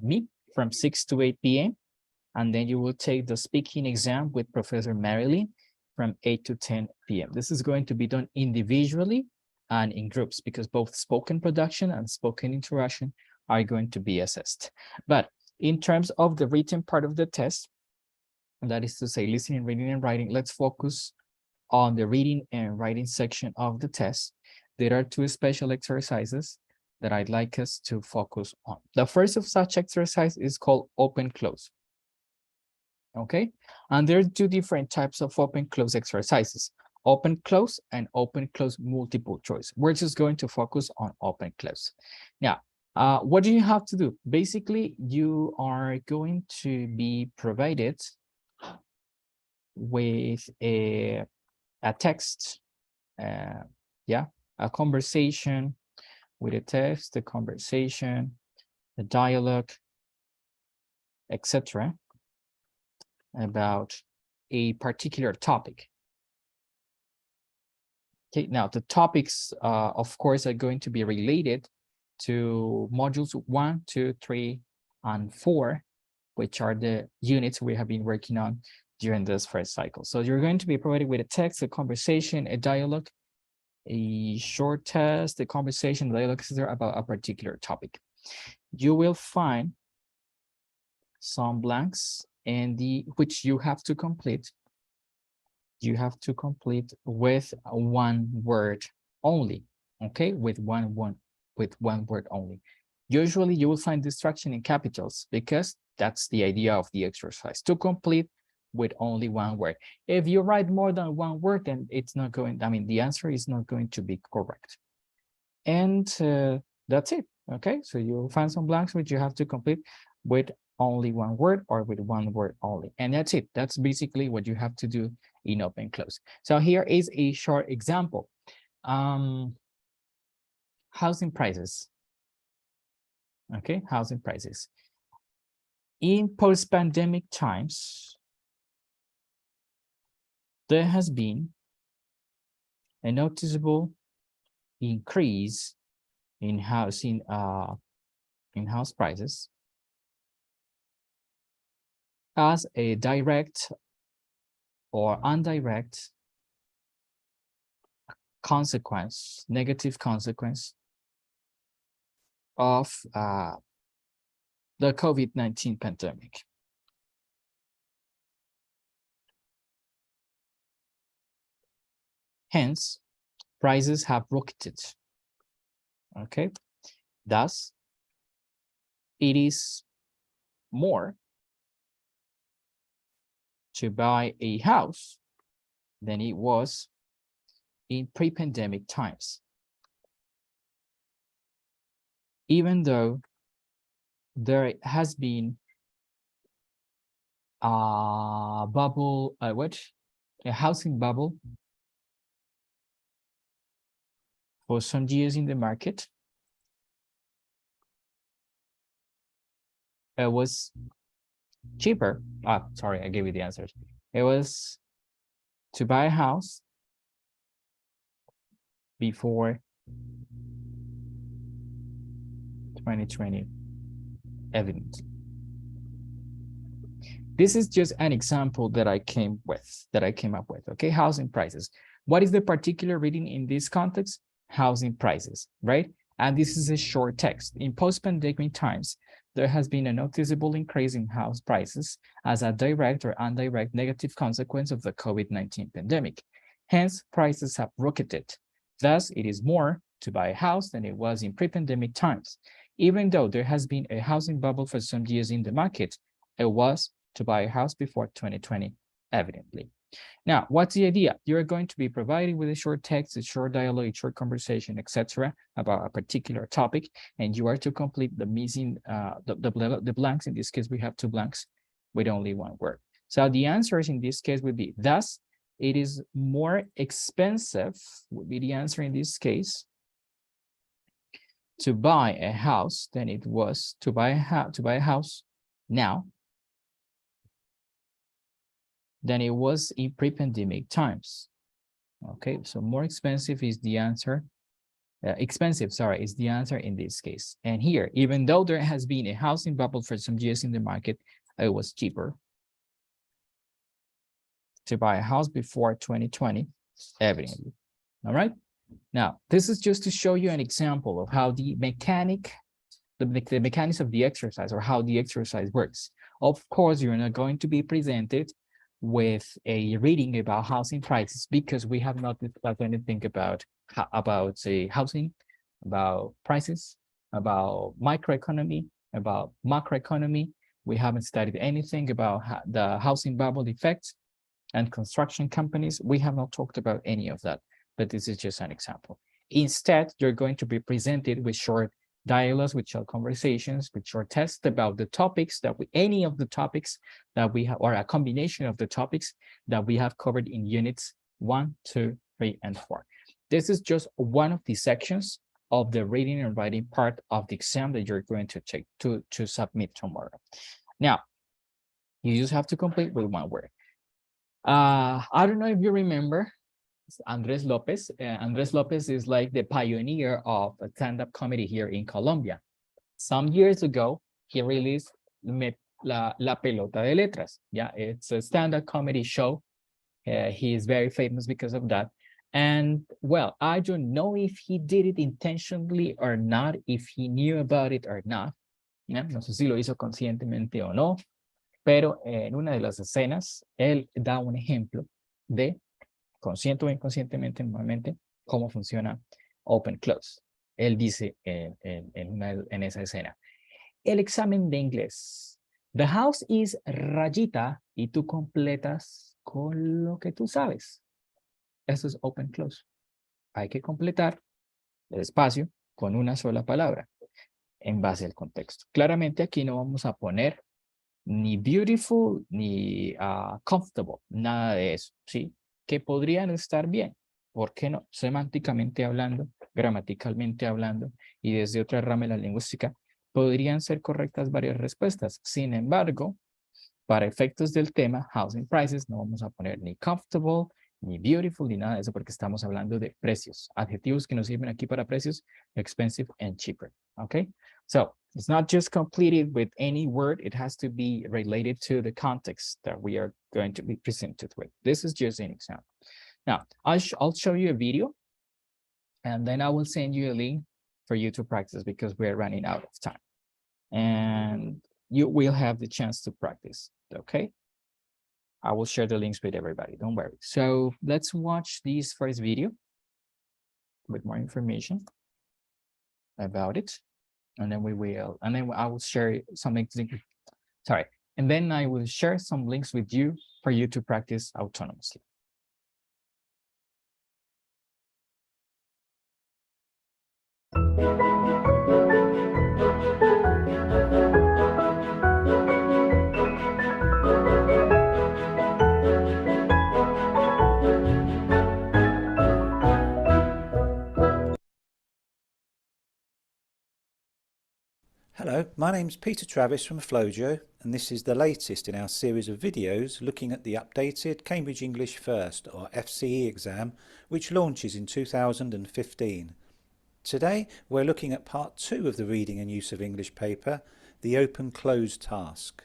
me from 6 to 8 p.m. And then you will take the speaking exam with Professor Marilyn from 8 to 10 p.m. This is going to be done individually and in groups because both spoken production and spoken interaction are going to be assessed. But in terms of the written part of the test, that is to say listening, reading, and writing, let's focus on the reading and writing section of the test. There are 2 special exercises that I'd like us to focus on. The first of such exercise is called open close. Okay, and there are 2 different types of open close exercises, open close and open close multiple choice. We're just going to focus on open close. Now, what do you have to do? Basically, you are going to be provided with a text, yeah, a conversation with a text, a conversation, a dialogue, etc. about a particular topic. Okay, now the topics, of course, are going to be related to modules 1, 2, 3, and 4, which are the units we have been working on during this first cycle. So you're going to be provided with a text, a conversation, a dialogue, a short test, a conversation, dialogue, etc. about a particular topic. You will find some blanks and which you have to complete. You have to complete with one word only. Okay, with one word only. Usually you will find distraction in capitals because that's the idea of the exercise, to complete with only one word. If you write more than one word, then it's not going, I mean, the answer is not going to be correct. And that's it. Okay, so you'll find some blanks which you have to complete with only one word or with one word only. And that's it. That's basically what you have to do in open close. So here is a short example. Housing prices. Okay, housing prices. In post-pandemic times, there has been a noticeable increase in housing, in house prices as a direct or indirect consequence, negative consequence of the COVID-19 pandemic. Hence, prices have rocketed. Okay, thus, it is more to buy a house than it was in pre-pandemic times. Even though there has been a bubble, a housing bubble for some years in the market, it was cheaper. Sorry, I gave you the answers. It was to buy a house before 2020, evident. This is just an example that I came up with. Okay, housing prices. What is the particular reading in this context? Housing prices, right? And this is a short text. In post-pandemic times, there has been a noticeable increase in house prices as a direct or indirect negative consequence of the COVID-19 pandemic. Hence, prices have rocketed. Thus, it is more to buy a house than it was in pre-pandemic times. Even though there has been a housing bubble for some years in the market, it was to buy a house before 2020, evidently. Now, what's the idea? You're going to be provided with a short text, a short dialogue, a short conversation, etc., about a particular topic, and you are to complete the missing, the blanks. In this case, we have two blanks with only one word. So the answers in this case would be, thus, it is more expensive, would be the answer in this case, to buy a house than it was to buy a house now than it was in pre-pandemic times. Okay, so more expensive is the answer. Expensive, sorry, is the answer in this case. And here, even though there has been a housing bubble for some years in the market, it was cheaper to buy a house before 2020, evidently. All right. Now, this is just to show you an example of how the mechanics of the exercise, or how the exercise works. Of course, you're not going to be presented with a reading about housing prices because we have not discussed anything about say housing, about prices, about microeconomy, about macroeconomy. We haven't studied anything about the housing bubble effect and construction companies. We have not talked about any of that, but this is just an example. Instead, you're going to be presented with short dialogues, with short conversations, with short tests about the topics that any of the topics that we have, or a combination of the topics that we have covered in units 1, 2, 3, and 4. This is just one of the sections of the reading and writing part of the exam that you're going to take to submit tomorrow. Now, you just have to complete with one word. I don't know if you remember Andres Lopez. Andres Lopez is like the pioneer of stand-up comedy here in Colombia. Some years ago, he released La Pelota de Letras. Yeah, it's a stand-up comedy show. He is very famous because of that. And well, I don't know if he did it intentionally or not, if he knew about it or not. ¿Ya? No sé si lo hizo conscientemente o no, pero en una de las escenas, él da un ejemplo de, consciente o inconscientemente, normalmente, cómo funciona open close. Él dice en esa escena, el examen de inglés. The house is rayita y tú completas con lo que tú sabes. Eso es open close. Hay que completar el espacio con una sola palabra en base al contexto. Claramente aquí no vamos a poner ni beautiful ni comfortable, nada de eso, ¿sí? Que podrían estar bien, ¿por qué no? Semánticamente hablando, gramaticalmente hablando y desde otra rama de la lingüística, podrían ser correctas varias respuestas. Sin embargo, para efectos del tema housing prices, no vamos a poner ni comfortable, ni beautiful, ni nada de eso, porque estamos hablando de precios. Adjetivos que nos sirven aquí para precios, expensive and cheaper, okay? So, it's not just completed with any word, it has to be related to the context that we are going to be presented with. This is just an example. Now, I'll show you a video, and then I will send you a link for you to practice because we're running out of time. And you will have the chance to practice, okay? I will share the links with everybody, don't worry. So let's watch this first video with more information about it. And then I will share some links, sorry. And then I will share some links with you for you to practice autonomously. Hello, my name's Peter Travis from Flojo, and this is the latest in our series of videos looking at the updated Cambridge English First, or FCE exam, which launches in 2015. Today we're looking at part 2 of the reading and use of English paper, the open-close task.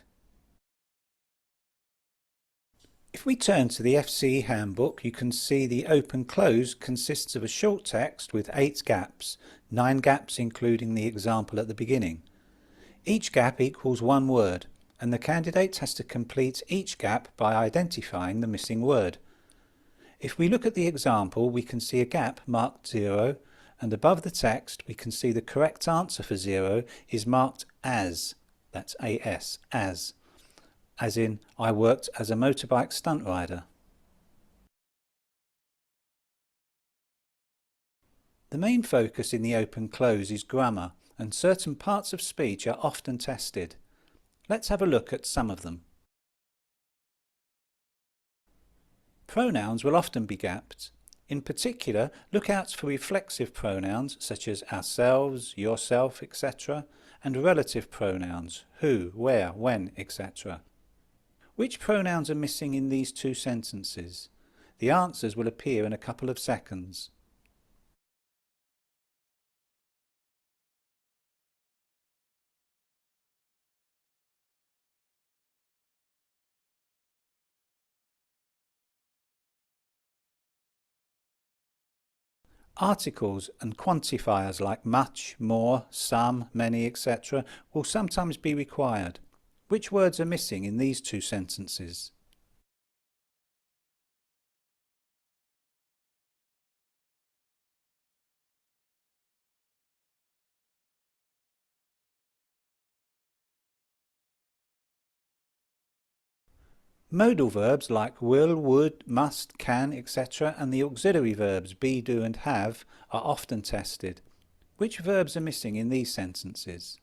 If we turn to the FCE handbook, you can see the open-close consists of a short text with 8 gaps, 9 gaps including the example at the beginning. Each gap equals 1 word, and the candidate has to complete each gap by identifying the missing word. If we look at the example, we can see a gap marked 0, and above the text we can see the correct answer for 0 is marked as, that's AS, as in I worked as a motorbike stunt rider. The main focus in the open-close is grammar, and certain parts of speech are often tested. Let's have a look at some of them. Pronouns will often be gapped. In particular, look out for reflexive pronouns such as ourselves, yourself, etc., and relative pronouns who, where, when, etc. Which pronouns are missing in these 2 sentences? The answers will appear in a couple of seconds. Articles and quantifiers like much, more, some, many, etc. will sometimes be required. Which words are missing in these 2 sentences? Modal verbs like will, would, must, can, etc. and the auxiliary verbs be, do and have are often tested. Which verbs are missing in these sentences?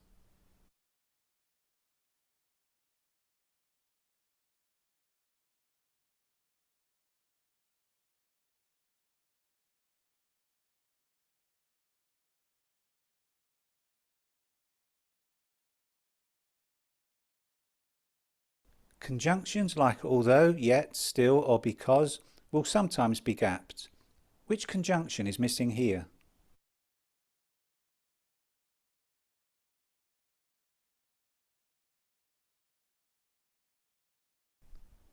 Conjunctions like although, yet, still or because will sometimes be gapped. Which conjunction is missing here?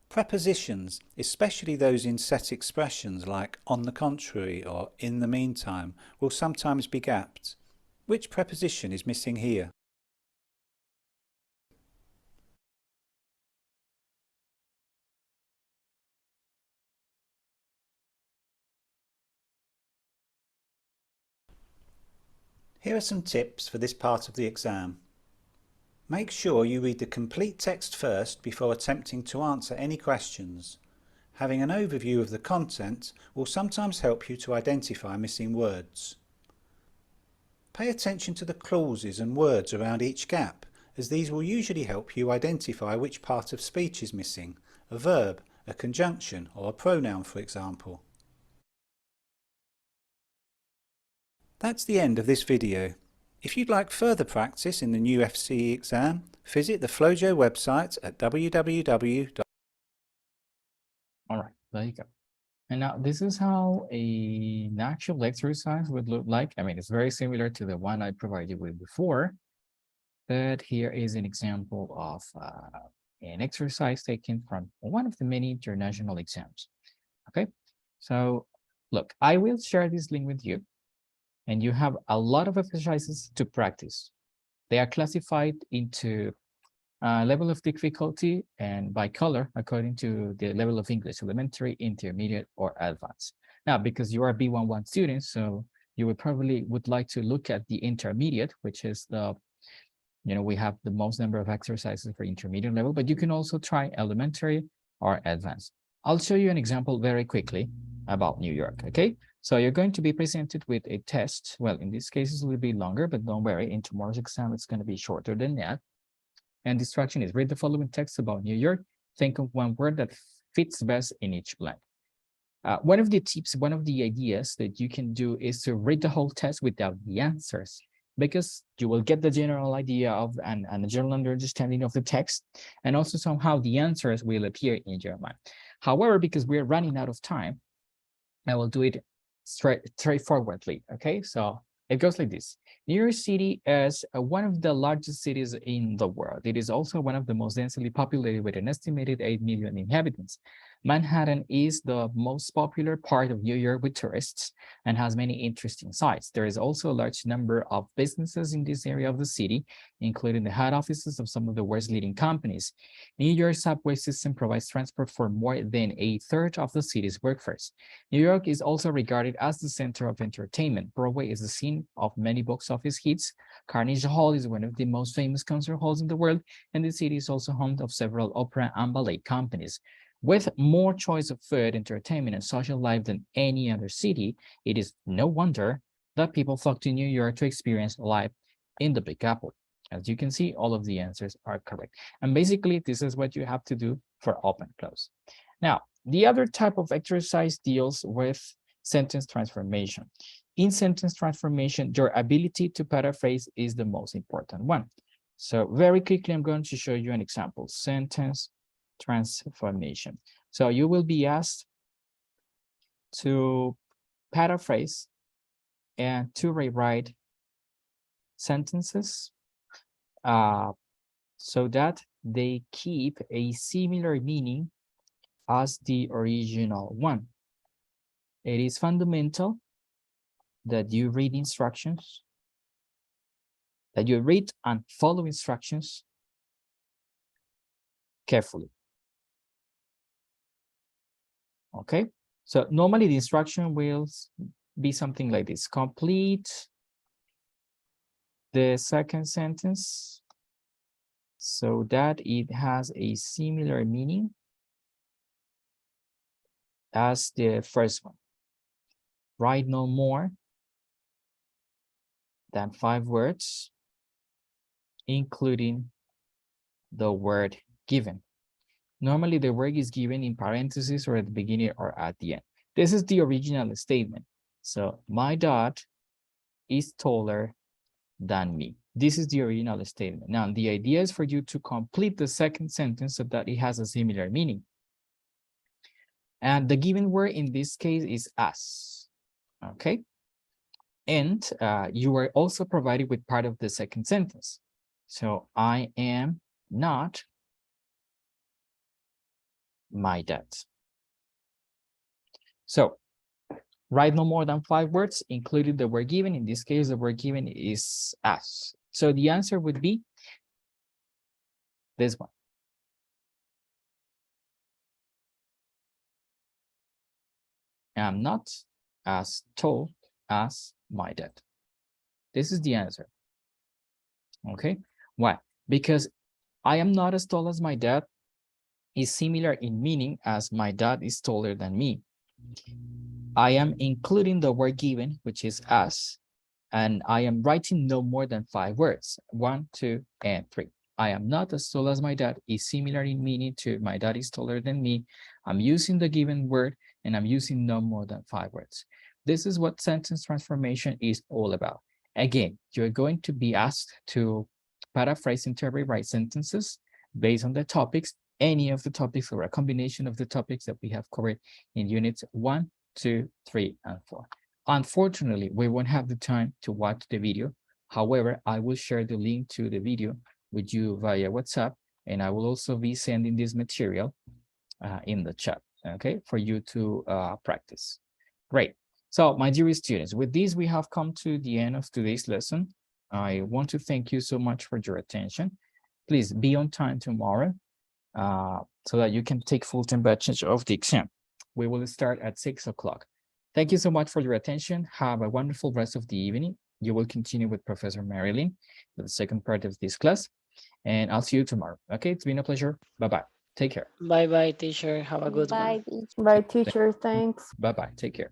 Prepositions, especially those in set expressions like on the contrary or in the meantime, will sometimes be gapped. Which preposition is missing here? Here are some tips for this part of the exam. Make sure you read the complete text first before attempting to answer any questions. Having an overview of the content will sometimes help you to identify missing words. Pay attention to the clauses and words around each gap, as these will usually help you identify which part of speech is missing, a verb, a conjunction, or a pronoun, for example. That's the end of this video. If you'd like further practice in the new FCE exam, visit the Flojo website at www. All right, there you go. And now this is how an actual exercise would look like. I mean, it's very similar to the one I provided with before, but here is an example of an exercise taken from one of the many international exams. Okay, so look, I will share this link with you, and you have a lot of exercises to practice. They are classified into level of difficulty and by color according to the level of English, elementary, intermediate, or advanced. Now, because you are B1.1 students, so you would probably like to look at the intermediate, which is the, we have the most number of exercises for intermediate level, but you can also try elementary or advanced. I'll show you an example very quickly about New York, okay? So you're going to be presented with a test. Well, in this case, it's a little bit longer, but don't worry, in tomorrow's exam, it's going to be shorter than that. And the instruction is read the following text about New York. Think of one word that fits best in each blank. One of the tips, one of the ideas that you can do is to read the whole text without the answers, because you will get the general idea of and a general understanding of the text, and also somehow the answers will appear in your mind. However, because we're running out of time, I will do it straightforwardly. Okay, so it goes like this. New York City is one of the largest cities in the world. It is also one of the most densely populated with an estimated 8 million inhabitants. Manhattan is the most popular part of New York with tourists and has many interesting sites. There is also a large number of businesses in this area of the city, including the head offices of some of the world's leading companies. New York's subway system provides transport for more than a third of the city's workforce. New York is also regarded as the center of entertainment. Broadway is the scene of many box office hits. Carnegie Hall is one of the most famous concert halls in the world, and the city is also home of several opera and ballet companies. With more choice of food, entertainment, and social life than any other city, it is no wonder that people flock to New York to experience life in the Big Apple. As you can see, all of the answers are correct. And basically, this is what you have to do for open close. Now, the other type of exercise deals with sentence transformation. In sentence transformation, your ability to paraphrase is the most important one. So very quickly, I'm going to show you an example. Sentence transformation. So you will be asked to paraphrase and to rewrite sentences so that they keep a similar meaning as the original one. It is fundamental that you read instructions, that you read and follow instructions carefully. Okay, so normally the instruction will be something like this. Complete the second sentence so that it has a similar meaning as the first one. Write no more than 5 words, including the word given. Normally, the word is given in parentheses or at the beginning or at the end. This is the original statement. So, my dad is taller than me. This is the original statement. Now, the idea is for you to complete the second sentence so that it has a similar meaning. And the given word in this case is as. Okay? And you are also provided with part of the second sentence. So, I am not my dad. So write no more than 5 words, including the word given. In this case, the word given is as. So the answer would be this one. I'm not as tall as my dad. This is the answer. Okay, why? Because I am not as tall as my dad is similar in meaning as my dad is taller than me. I am including the word given, which is as, and I am writing no more than 5 words, 1, 2, and 3. I am not as tall as my dad is similar in meaning to my dad is taller than me. I'm using the given word and I'm using no more than 5 words. This is what sentence transformation is all about. Again, you're going to be asked to paraphrase, interpret, write sentences based on the topics, any of the topics or a combination of the topics that we have covered in units 1, 2, 3, and 4. Unfortunately, we won't have the time to watch the video. However, I will share the link to the video with you via WhatsApp, and I will also be sending this material in the chat, okay, for you to practice. Great. So, my dear students, with this, we have come to the end of today's lesson. I want to thank you so much for your attention. Please be on time tomorrow so that you can take full advantage of the exam. We will start at 6 o'clock. Thank you so much for your attention. Have a wonderful rest of the evening. You will continue with Professor Marilyn for the second part of this class. And I'll see you tomorrow. Okay, it's been a pleasure. Bye-bye. Take care. Bye-bye, teacher. Have a good one. Bye, teacher. Thanks. Bye-bye. Take care.